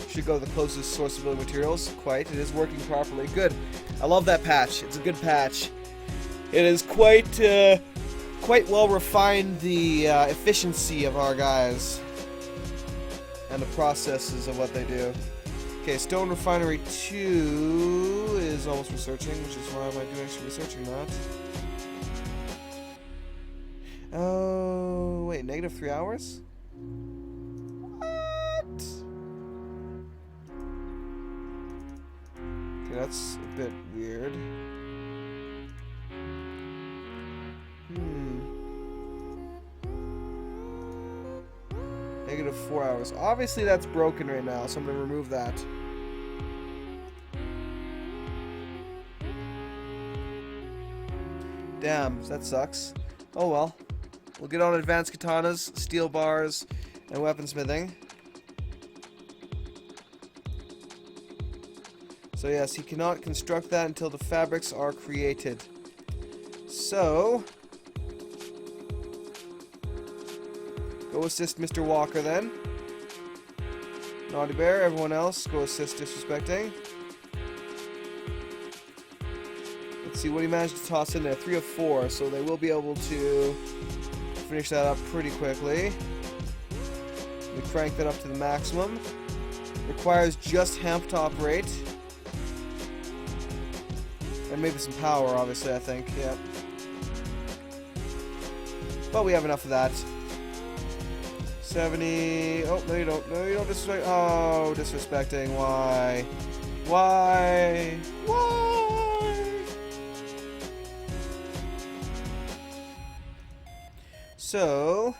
Should go to the closest source of building materials. Quite. It is working properly. Good. I love that patch. It's a good patch. It is quite well refined the efficiency of our guys. and the processes of what they do. Okay, Stone Refinery 2 is almost researching, which is why am I doing actually researching that? Oh, wait, negative 3 hours? What? Okay, that's a bit weird. Negative 4 hours. Obviously that's broken right now, so I'm going to remove that. Damn, that sucks. Oh well. We'll get on advanced katanas, steel bars, and weaponsmithing. So yes, he cannot construct that until the fabrics are created. So... go assist Mr. Walker then. Naughty Bear, everyone else, go assist Disrespecting. Let's see what he managed to toss in there. 3 of 4, so they will be able to finish that up pretty quickly. We crank that up to the maximum. Requires just hemp to operate. And maybe some power, obviously, I think. Yeah. But we have enough of that. 70. Oh, no, you don't. No, you don't disrespect. Oh, disrespecting. Why? Why? Why? So,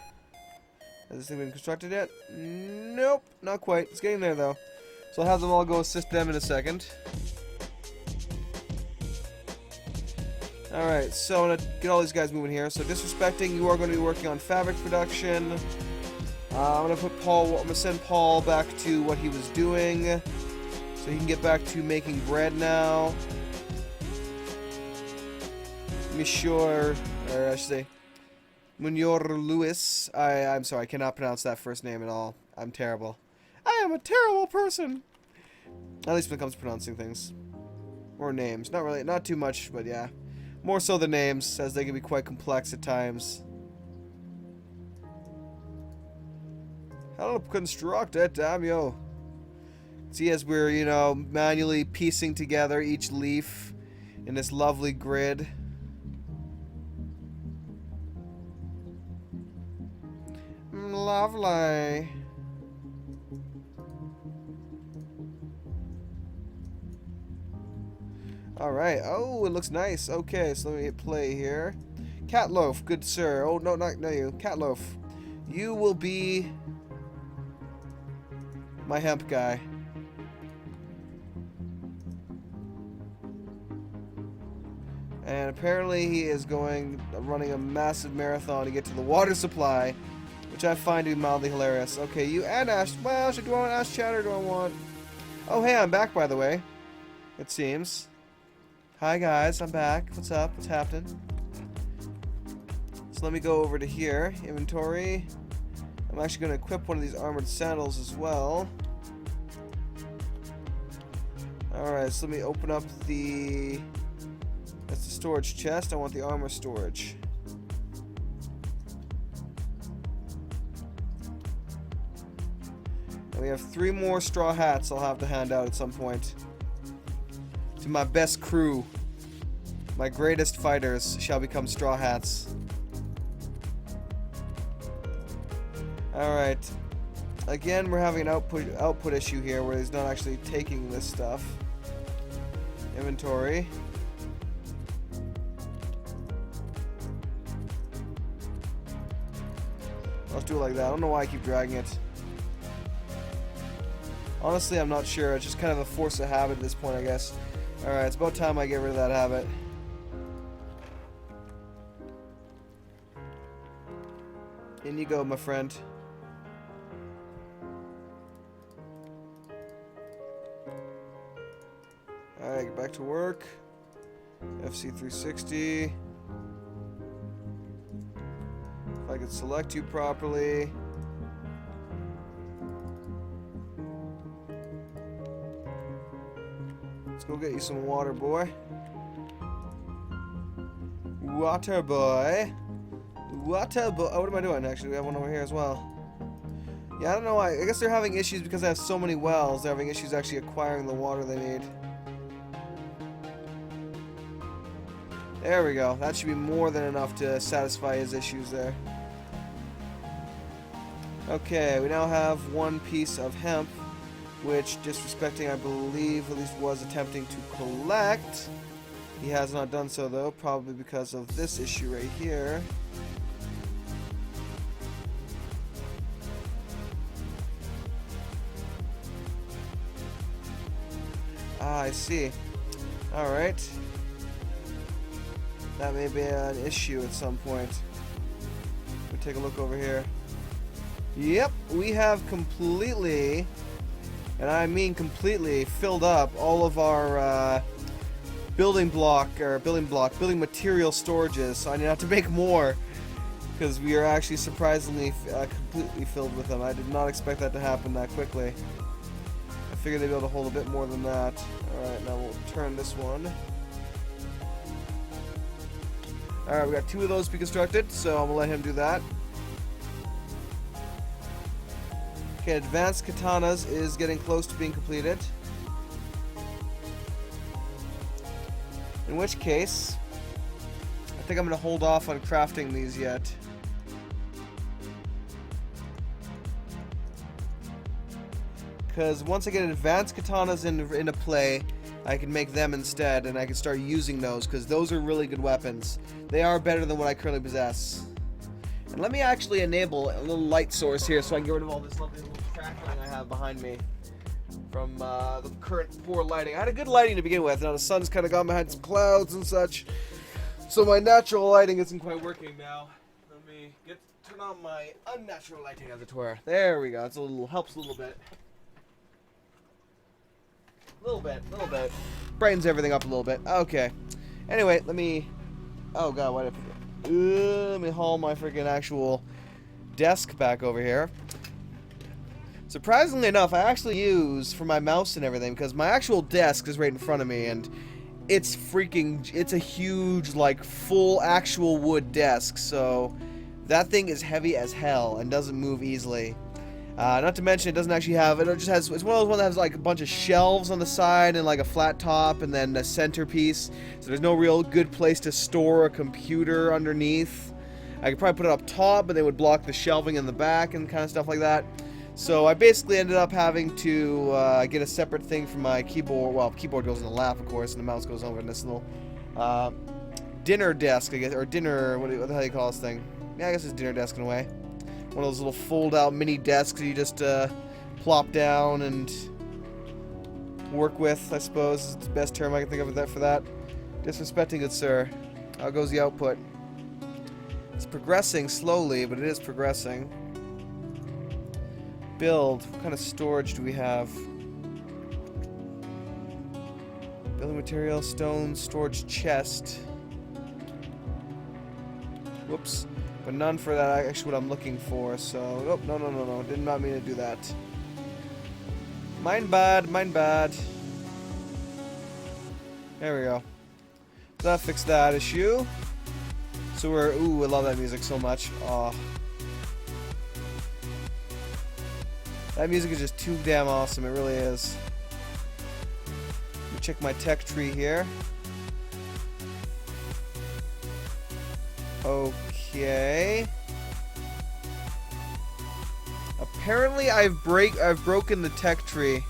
has this thing been constructed yet? Nope, not quite. It's getting there, though. So I'll have them all go assist them in a second. Alright, so I'm going to get all these guys moving here. So, Disrespecting, you are going to be working on fabric production. I'm gonna send Paul back to what he was doing, so he can get back to making bread now. Monsieur, or I should say, Munyor Lewis. I'm sorry, I cannot pronounce that first name at all. I'm terrible. I am a terrible person. At least when it comes to pronouncing things or names. Not really, not too much, but yeah, more so the names, as they can be quite complex at times. Help construct it, damn you. See, as we're, you know, manually piecing together each leaf in this lovely grid. Lovely. Alright, oh, it looks nice. Okay, so let me hit play here. Catloaf, good sir. Oh, no, not you. Catloaf. You will be... my hemp guy. And apparently he is running a massive marathon to get to the water supply, which I find to be mildly hilarious. Okay, you and Ash. Well, do I want Ash Chat or do I want... oh, hey, I'm back, by the way. It seems. Hi, guys. I'm back. What's up? What's happening? So let me go over to here. Inventory. I'm actually going to equip one of these armored sandals as well. Alright, so let me open up the... that's the storage chest. I want the armor storage. And we have 3 more straw hats I'll have to hand out at some point. To my best crew. My greatest fighters shall become straw hats. Alright. Again, we're having an output issue here where he's not actually taking this stuff. Inventory. Let's do it like that. I don't know why I keep dragging it. Honestly, I'm not sure. It's just kind of a force of habit at this point, I guess. Alright, it's about time I get rid of that habit. In you go, my friend. Alright, get back to work. FC360. If I could select you properly. Let's go get you some water, boy. Water boy. Water boy. Oh, what am I doing? Actually, we have one over here as well. Yeah, I don't know why. I guess they're having issues because I have so many wells. They're having issues actually acquiring the water they need. There we go. That should be more than enough to satisfy his issues there. Okay, we now have one piece of hemp, which Disrespecting, I believe, at least was attempting to collect. He has not done so, though, probably because of this issue right here. Ah, I see. Alright. That may be an issue at some point. Let me take a look over here. Yep, we have completely, and I mean completely, filled up all of our building material storages. So I need to have to make more, because we are actually surprisingly completely filled with them. I did not expect that to happen that quickly. I figured they'd be able to hold a bit more than that. Alright, now we'll turn this one. Alright, we got 2 of those to be constructed, so I'm going to let him do that. Okay, Advanced Katanas is getting close to being completed. In which case, I think I'm going to hold off on crafting these yet. Because once I get Advanced Katanas into play, I can make them instead, and I can start using those, because those are really good weapons. They are better than what I currently possess. And let me actually enable a little light source here so I can get rid of all this lovely little crackling I have behind me from the current poor lighting. I had a good lighting to begin with. Now the sun's kind of gone behind some clouds and such, so my natural lighting isn't quite working now. Let me turn on my unnatural lighting, as it were. There we go. It's helps a little bit. Little bit. Brightens everything up a little bit. Okay. Anyway, let me... Oh god, why did I put it? Let me haul my freaking actual desk back over here. Surprisingly enough, I actually use for my mouse and everything, because my actual desk is right in front of me, and it's a huge, like, full actual wood desk, so that thing is heavy as hell and doesn't move easily. Not to mention, it doesn't actually have, it's one of those ones that has like a bunch of shelves on the side and like a flat top and then a centerpiece. So there's no real good place to store a computer underneath. I could probably put it up top, but they would block the shelving in the back and kind of stuff like that. So I basically ended up having to get a separate thing for my keyboard. Well, keyboard goes in the lap, of course, and the mouse goes over in this little dinner desk, I guess, or dinner, what the hell do you call this thing? Yeah, I guess it's dinner desk in a way. One of those little fold-out mini desks you just plop down and work with, I suppose, is the best term I can think of for that. Disrespecting, good sir. How goes the output? It's progressing slowly, but it is progressing. Build. What kind of storage do we have? Building material, stone, storage chest. Whoops. But none for that, actually what I'm looking for, so... Oh, no. Did not mean to do that. Mine bad. There we go. So that fixed that issue. So we're... Ooh, I love that music so much. Oh. That music is just too damn awesome, it really is. Let me check my tech tree here. Okay. Apparently I've broken the tech tree.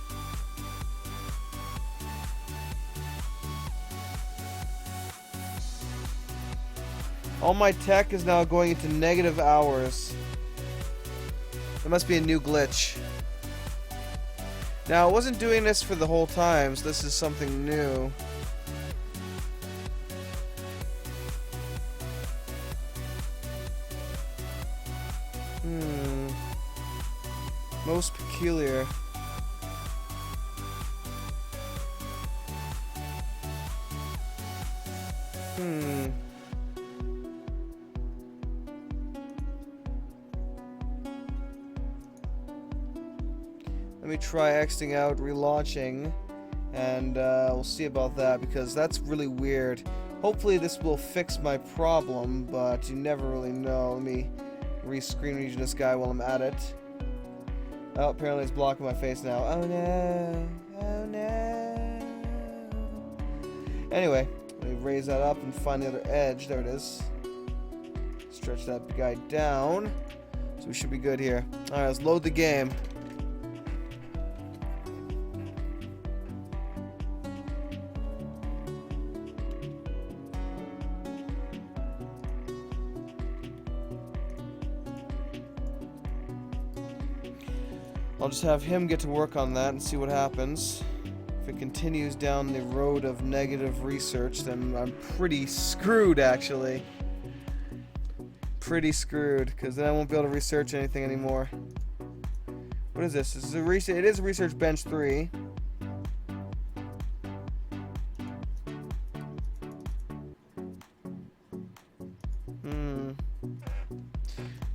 All my tech is now going into negative hours. There must be a new glitch. Now, I wasn't doing this for the whole time, so this is something new. Most peculiar. Let me try Xing out, relaunching, and we'll see about that, because that's really weird. Hopefully this will fix my problem, but you never really know. Let me re-screen region this guy while I'm at it. Oh, apparently it's blocking my face now. Oh no. Oh no. Anyway, let me raise that up and find the other edge. There it is. Stretch that guy down. So we should be good here. Alright, let's load the game. I'll just have him get to work on that and see what happens. If it continues down the road of negative research, then I'm pretty screwed, actually. Pretty screwed, because then I won't be able to research anything anymore. What is this? This is it is research bench 3.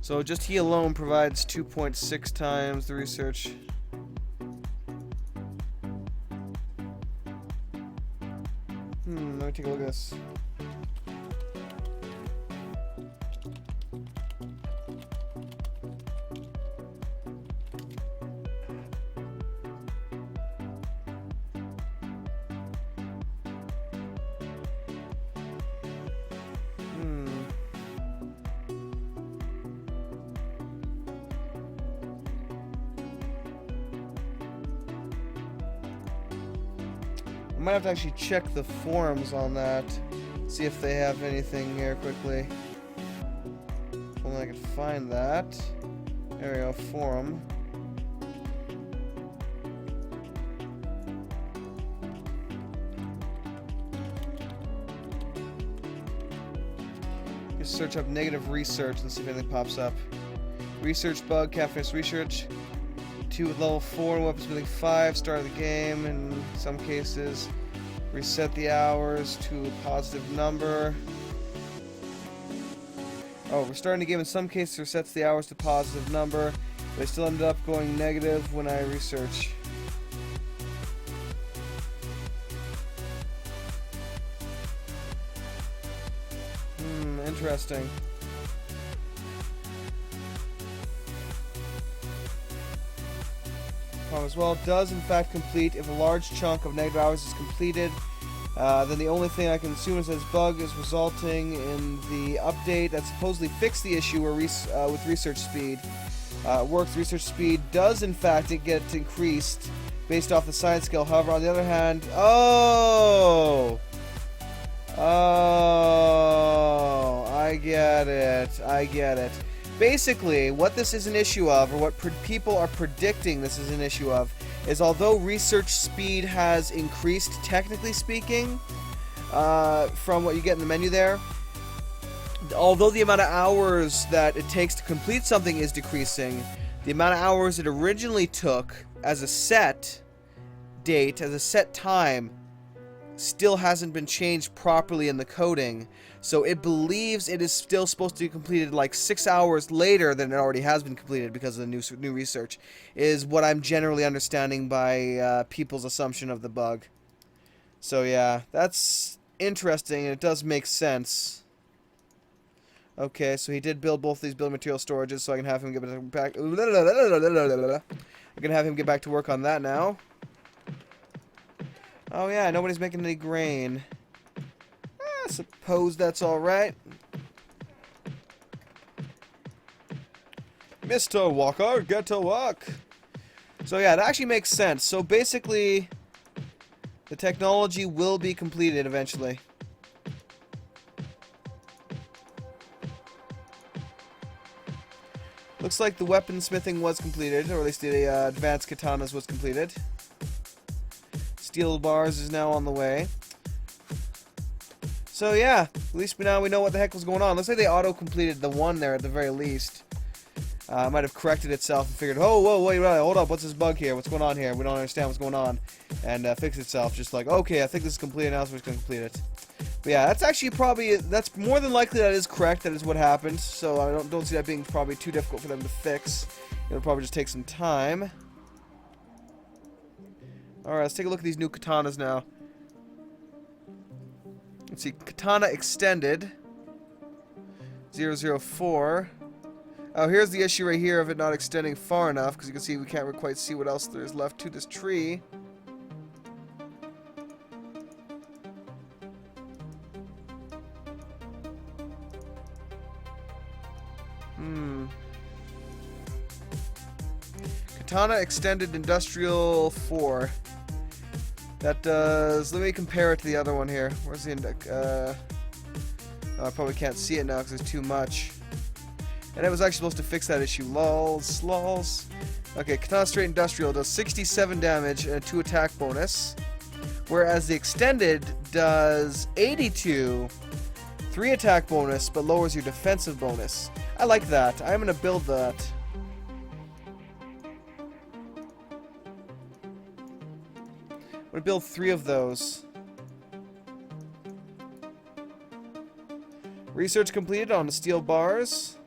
So just he alone provides 2.6 times the research. Let me take a look at this. I might have to actually check the forums on that, see if they have anything here quickly. If only I could find that. There we go, forum. Just search up negative research and see if anything pops up. Research bug, can't finish research. 2 with level 4, weapons building 5, start of the game. In some cases, reset the hours to a positive number. Oh, restarting the game in some cases resets the hours to positive number, but I still ended up going negative when I research. Interesting. As well does in fact complete if a large chunk of negative hours is completed. Then the only thing I can assume is this bug is resulting in the update that supposedly fixed the issue where with research speed. Works research speed does in fact get increased based off the science scale. However, on the other hand, I get it. Basically, what this is an issue of, or what people are predicting this is an issue of, is although research speed has increased, technically speaking, from what you get in the menu there, although the amount of hours that it takes to complete something is decreasing, the amount of hours it originally took as a set date, as a set time, still hasn't been changed properly in the coding. So it believes it is still supposed to be completed like 6 hours later than it already has been completed because of the new research, is what I'm generally understanding by people's assumption of the bug. So yeah, that's interesting and it does make sense. Okay, so he did build both these building material storages, so I can have him get back. I can have him get back to work on that now. Oh yeah, nobody's making any grain. I suppose that's alright. Mr. Walker, get to work! So yeah, it actually makes sense. So basically, the technology will be completed eventually. Looks like the weaponsmithing was completed, or at least the advanced katanas was completed. Steel bars is now on the way. So yeah, at least now we know what the heck was going on. Looks like they auto-completed the one there at the very least. Might have corrected itself and figured, oh, whoa, wait, hold up, what's this bug here? What's going on here? We don't understand what's going on. And fixed itself, just like, okay, I think this is completed now, so we're just going to complete it. But yeah, that's actually probably, that's more than likely that is correct, that is what happened. So I don't see that being probably too difficult for them to fix. It'll probably just take some time. Alright, let's take a look at these new katanas now. Let's see, Katana Extended 004. Oh, here's the issue right here of it not extending far enough, because you can see we can't quite see what else there is left to this tree. Katana Extended Industrial 4. That does... Let me compare it to the other one here. Where's the index? Oh, I probably can't see it now because there's too much. And it was actually supposed to fix that issue. Lols. Okay, Katana Straight Industrial does 67 damage and a 2 attack bonus. Whereas the Extended does 82, 3 attack bonus, but lowers your defensive bonus. I like that. I'm going to build that. I'm going to build 3 of those. Research completed on the steel bars.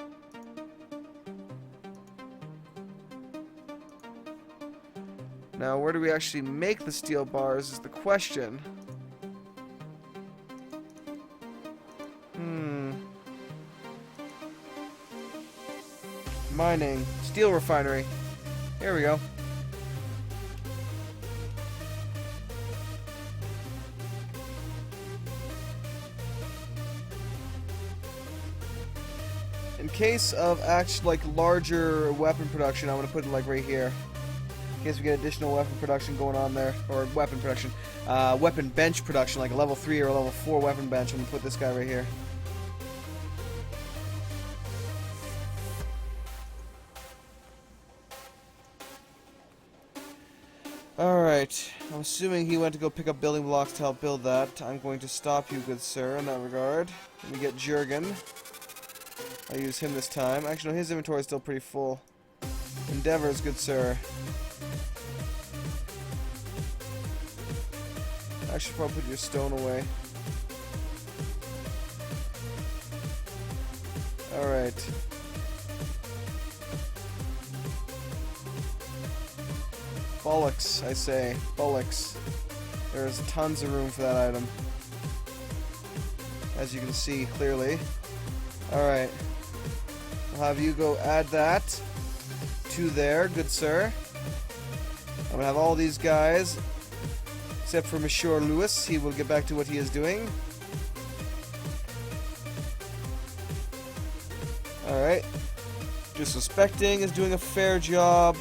Now, where do we actually make the steel bars is the question. Mining. Steel refinery. Here we go. In case of like larger weapon production, I'm gonna put it like right here. In case we get additional weapon production going on there, or weapon production, weapon bench production, like a level 3 or a level 4 weapon bench. I'm gonna put this guy right here. Alright, I'm assuming he went to go pick up building blocks to help build that. I'm going to stop you, good sir, in that regard. Let me get Jurgen. I'll use him this time. Actually, no, his inventory is still pretty full. Endeavors, good sir. I should probably put your stone away. Alright. Bollocks, I say. Bollocks. There's tons of room for that item. As you can see clearly. Alright. I'll have you go add that to there, good sir. I'm gonna have all these guys, except for Monsieur Lewis. He will get back to what he is doing. Alright. Disrespecting is doing a fair job.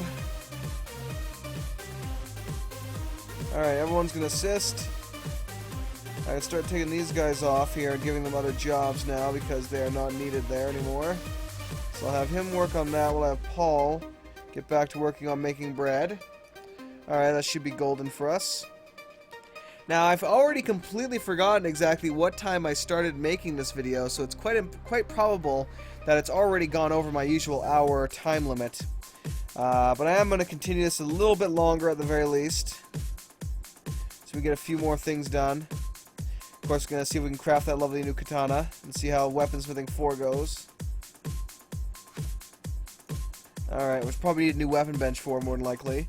Alright, everyone's gonna assist. I can start taking these guys off here and giving them other jobs now because they are not needed there anymore. So I'll have him work on that while I have Paul get back to working on making bread. Alright, that should be golden for us. Now, I've already completely forgotten exactly what time I started making this video, so it's quite probable that it's already gone over my usual hour time limit. But I am going to continue this a little bit longer at the very least, so we get a few more things done. Of course, we're going to see if we can craft that lovely new katana and see how weaponsmithing 4 goes. Alright, we'll probably need a new weapon bench 4 more than likely.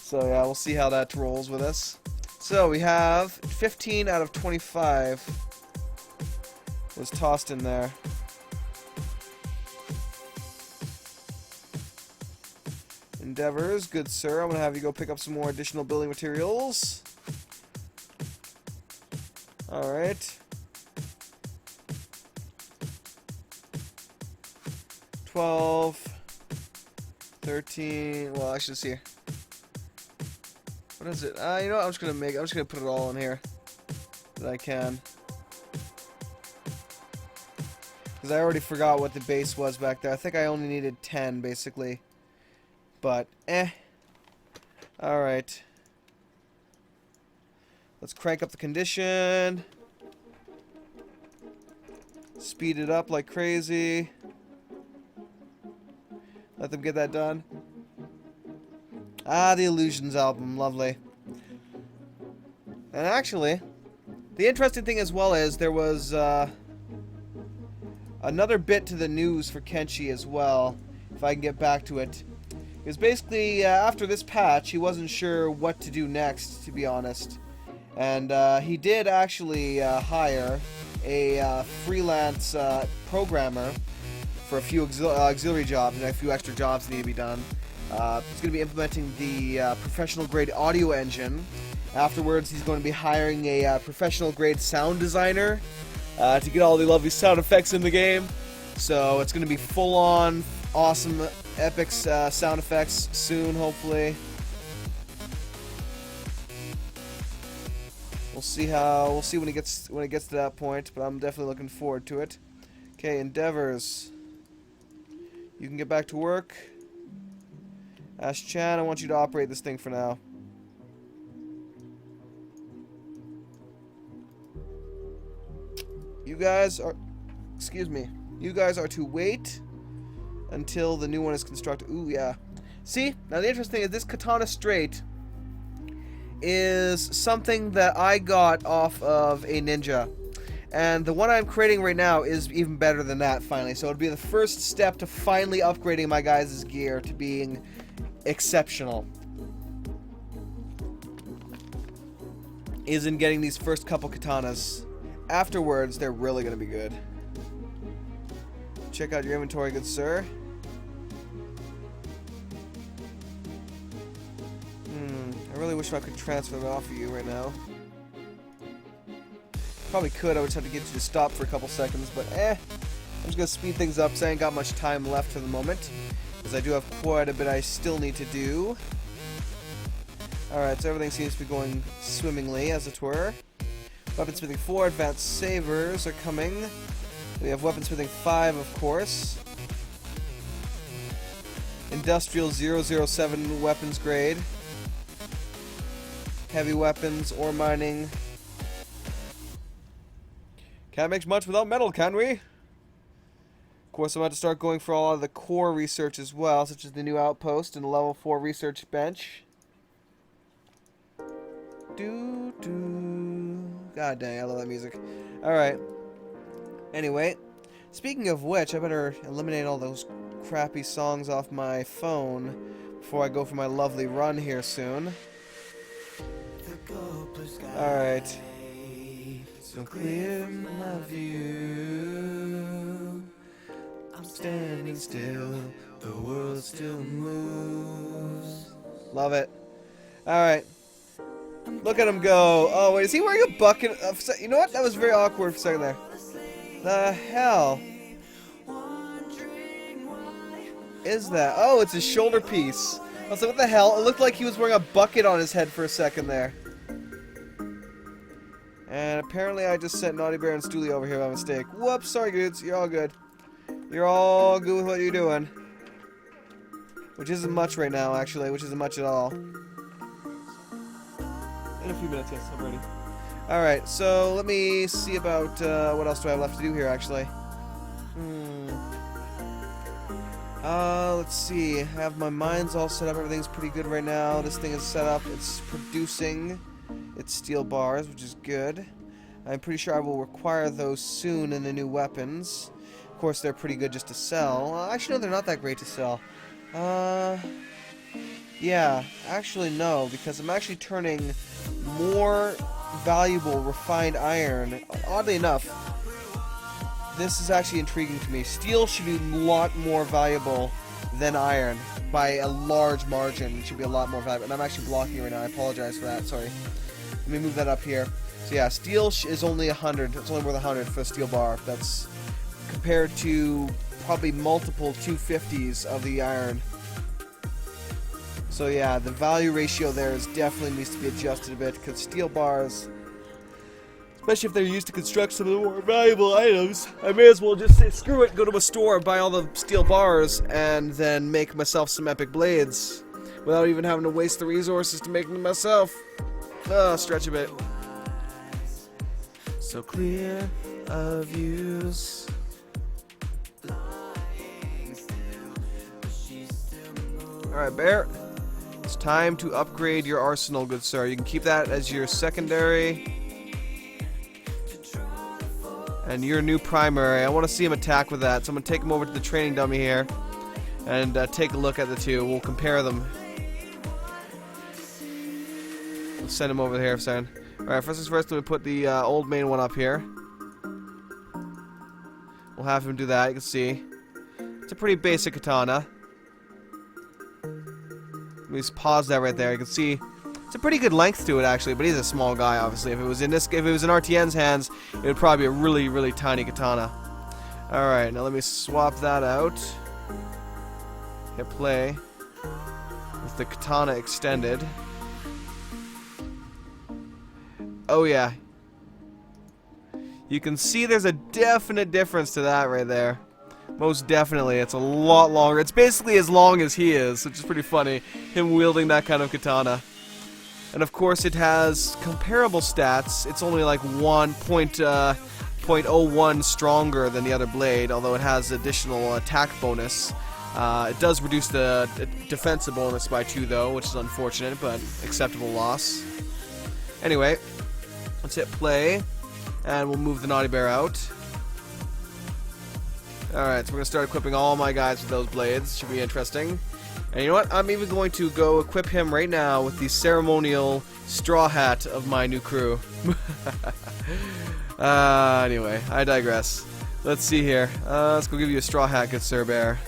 So yeah, we'll see how that rolls with us. So we have 15 out of 25 was tossed in there. Endeavors, good sir. I'm going to have you go pick up some more additional building materials. Alright. 12, 13, well, actually, let's see. What is it? You know what? I'm just gonna put it all in here that I can. Because I already forgot what the base was back there. I think I only needed 10, basically. But, Alright. Let's crank up the condition. Speed it up like crazy. Let them get that done. Ah, the Illusions album. Lovely. And actually, the interesting thing as well is there was another bit to the news for Kenshi as well, if I can get back to it. Because basically, after this patch, he wasn't sure what to do next, to be honest. And he did actually hire a freelance programmer for a few auxiliary jobs and a few extra jobs need to be done. He's going to be implementing the professional grade audio engine. Afterwards, he's going to be hiring a professional grade sound designer to get all the lovely sound effects in the game. So it's going to be full on, awesome, epic sound effects soon, hopefully. We'll see when it gets to that point, but I'm definitely looking forward to it. Okay, endeavors. You can get back to work. Ash Chan, I want you to operate this thing for now. You guys are, excuse me, you guys are to wait until the new one is constructed. Ooh, yeah. See, now the interesting thing is this katana straight is something that I got off of a ninja. And the one I'm creating right now is even better than that, finally. So it'll be the first step to finally upgrading my guys' gear to being exceptional. Is in getting these first couple katanas. Afterwards, they're really going to be good. Check out your inventory, good sir. I really wish I could transfer that off of you right now. Probably could, I would just have to get you to stop for a couple seconds, but I'm just going to speed things up because I ain't got much time left for the moment. Because I do have quite a bit I still need to do. Alright, so everything seems to be going swimmingly, as it were. Weaponsmithing 4, advanced savers are coming. We have weaponsmithing 5, of course. Industrial 007 weapons grade. Heavy weapons, ore mining. Can't make much without metal, can we? Of course, I'm about to start going for all of the core research as well, such as the new outpost and the level 4 research bench. God dang, I love that music. Alright. Anyway, speaking of which, I better eliminate all those crappy songs off my phone before I go for my lovely run here soon. Alright. So clear my view. I'm standing still, the world still moves. Love it. Alright. Look at him go. Oh, wait, is he wearing a bucket? You know what? That was very awkward for a second there. The hell is that? Oh, it's his shoulder piece. I was like, what the hell? It looked like he was wearing a bucket on his head for a second there. And apparently I just sent Naughty Bear and Stooley over here by mistake. Whoops, sorry dudes, you're all good. You're all good with what you're doing. Which isn't much right now, actually, which isn't much at all. In a few minutes, yes, I'm ready. Alright, so let me see about what else do I have left to do here, actually. Let's see. I have my mines all set up. Everything's pretty good right now. This thing is set up. It's producing its steel bars, which is good. I'm pretty sure I will require those soon in the new weapons. Of course, they're pretty good just to sell. Actually, no, they're not that great to sell. Yeah, actually no, because I'm actually turning more valuable refined iron. Oddly enough, this is actually intriguing to me. Steel should be a lot more valuable than iron by a large margin. It should be a lot more valuable. And I'm actually blocking it right now. I apologize for that. Sorry. Let me move that up here. So yeah, steel is only 100. It's only worth 100 for a steel bar. That's compared to probably multiple 250s of the iron. So yeah, the value ratio there is definitely needs to be adjusted a bit, because steel bars, especially if they're used to construct some of the more valuable items, I may as well just say screw it, go to a store, buy all the steel bars, and then make myself some epic blades without even having to waste the resources to make them myself. Stretch a bit. So clear of views. Alright, Bear. It's time to upgrade your arsenal, good sir. You can keep that as your secondary. And your new primary. I want to see him attack with that. So I'm going to take him over to the training dummy here. And take a look at the two. We'll compare them. We'll send him over here, son. Alright, first things first, let me put the old main one up here. We'll have him do that, you can see. It's a pretty basic katana. Let me just pause that right there. You can see it's a pretty good length to it actually, but he's a small guy obviously. If it was in RTN's hands, it would probably be a really, really tiny katana. Alright, now let me swap that out. Hit play with the katana extended. Oh yeah. You can see there's a definite difference to that right there. Most definitely. It's a lot longer. It's basically as long as he is, which is pretty funny. Him wielding that kind of katana. And of course it has comparable stats. It's only like 1.01 stronger than the other blade, although it has additional attack bonus. It does reduce the defensive bonus by 2 though, which is unfortunate, but acceptable loss. Anyway, let's hit play, and we'll move the Naughty Bear out. Alright, so we're going to start equipping all my guys with those blades. Should be interesting. And you know what? I'm even going to go equip him right now with the ceremonial straw hat of my new crew. Anyway, I digress. Let's see here. Let's go give you a straw hat, good Sir Bear.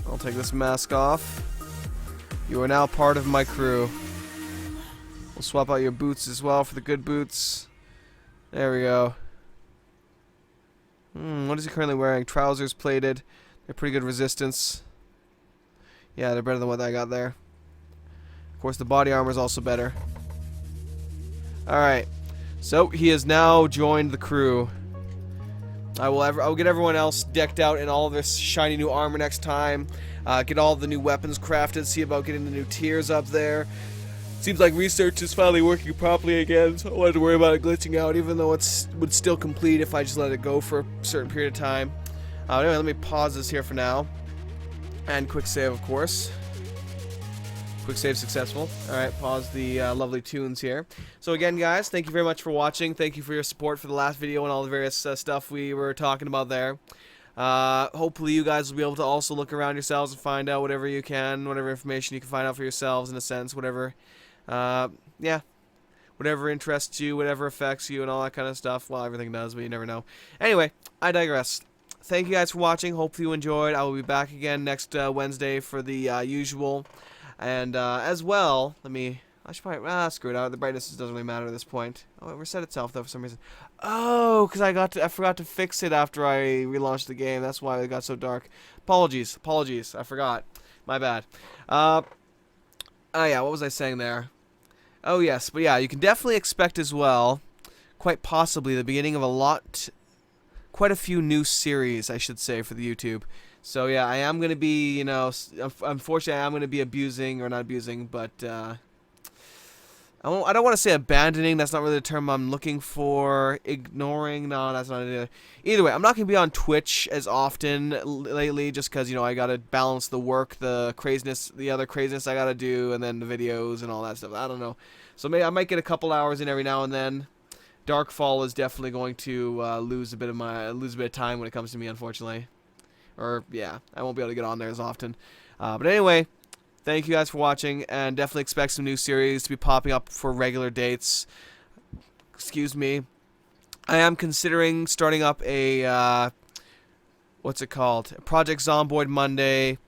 I'll take this mask off. You are now part of my crew. We'll swap out your boots as well for the good boots. There we go. What is he currently wearing? Trousers plated. They're pretty good resistance. Yeah, they're better than what I got there. Of course, the body armor is also better. Alright. So, he has now joined the crew. I'll get everyone else decked out in all of this shiny new armor next time. Get all the new weapons crafted. See about getting the new tiers up there. Seems like research is finally working properly again, so I don't have to worry about it glitching out, even though it would still complete if I just let it go for a certain period of time. Anyway, let me pause this here for now. And quick save, of course. Quick save successful. Alright, pause the lovely tunes here. So again, guys, thank you very much for watching. Thank you for your support for the last video and all the various stuff we were talking about there. Hopefully you guys will be able to also look around yourselves and find out whatever you can, whatever information you can find out for yourselves in a sense, whatever, yeah, whatever interests you, whatever affects you and all that kind of stuff. Well, everything does, but you never know. Anyway, I digress. Thank you guys for watching. Hopefully you enjoyed. I will be back again next Wednesday for the usual. And as well, I should probably, screw it out. The brightness doesn't really matter at this point. Oh, it reset itself though for some reason. Oh, because I forgot to fix it after I relaunched the game. That's why it got so dark. Apologies. I forgot. My bad. Yeah, what was I saying there? Oh yes, but yeah, you can definitely expect as well, quite possibly the beginning of quite a few new series, I should say, for the YouTube. So yeah, I am going to be, you know, unfortunately I am going to be abusing, or not abusing, but I don't want to say abandoning, that's not really the term I'm looking for. Ignoring, no, that's not it. Either way, I'm not going to be on Twitch as often lately, just because, you know, I got to balance the work, the craziness, the other craziness I got to do, and then the videos and all that stuff. I don't know. So maybe I might get a couple hours in every now and then. Darkfall is definitely going to lose a bit of time when it comes to me, unfortunately. Or yeah, I won't be able to get on there as often. But anyway, thank you guys for watching, and definitely expect some new series to be popping up for regular dates. Excuse me. I am considering starting up a what's it called? Project Zomboid Monday,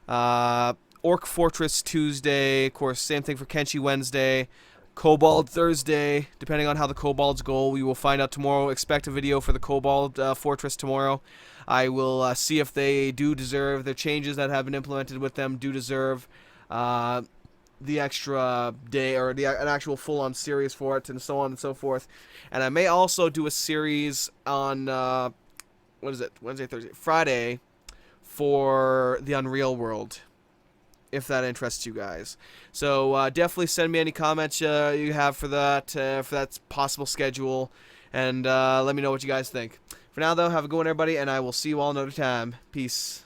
Orc Fortress Tuesday. Of course, same thing for Kenshi Wednesday. Kobold Thursday, depending on how the Kobolds go. We will find out tomorrow. Expect a video for the Kobold Fortress tomorrow. I will see if they do deserve, the changes that have been implemented with them do deserve the extra day, or an actual full-on series for it, and so on and so forth. And I may also do a series on, what is it, Wednesday, Thursday, Friday, for the Unreal World, if that interests you guys. So definitely send me any comments you have for that possible schedule, and let me know what you guys think. For now, though, have a good one, everybody, and I will see you all another time. Peace.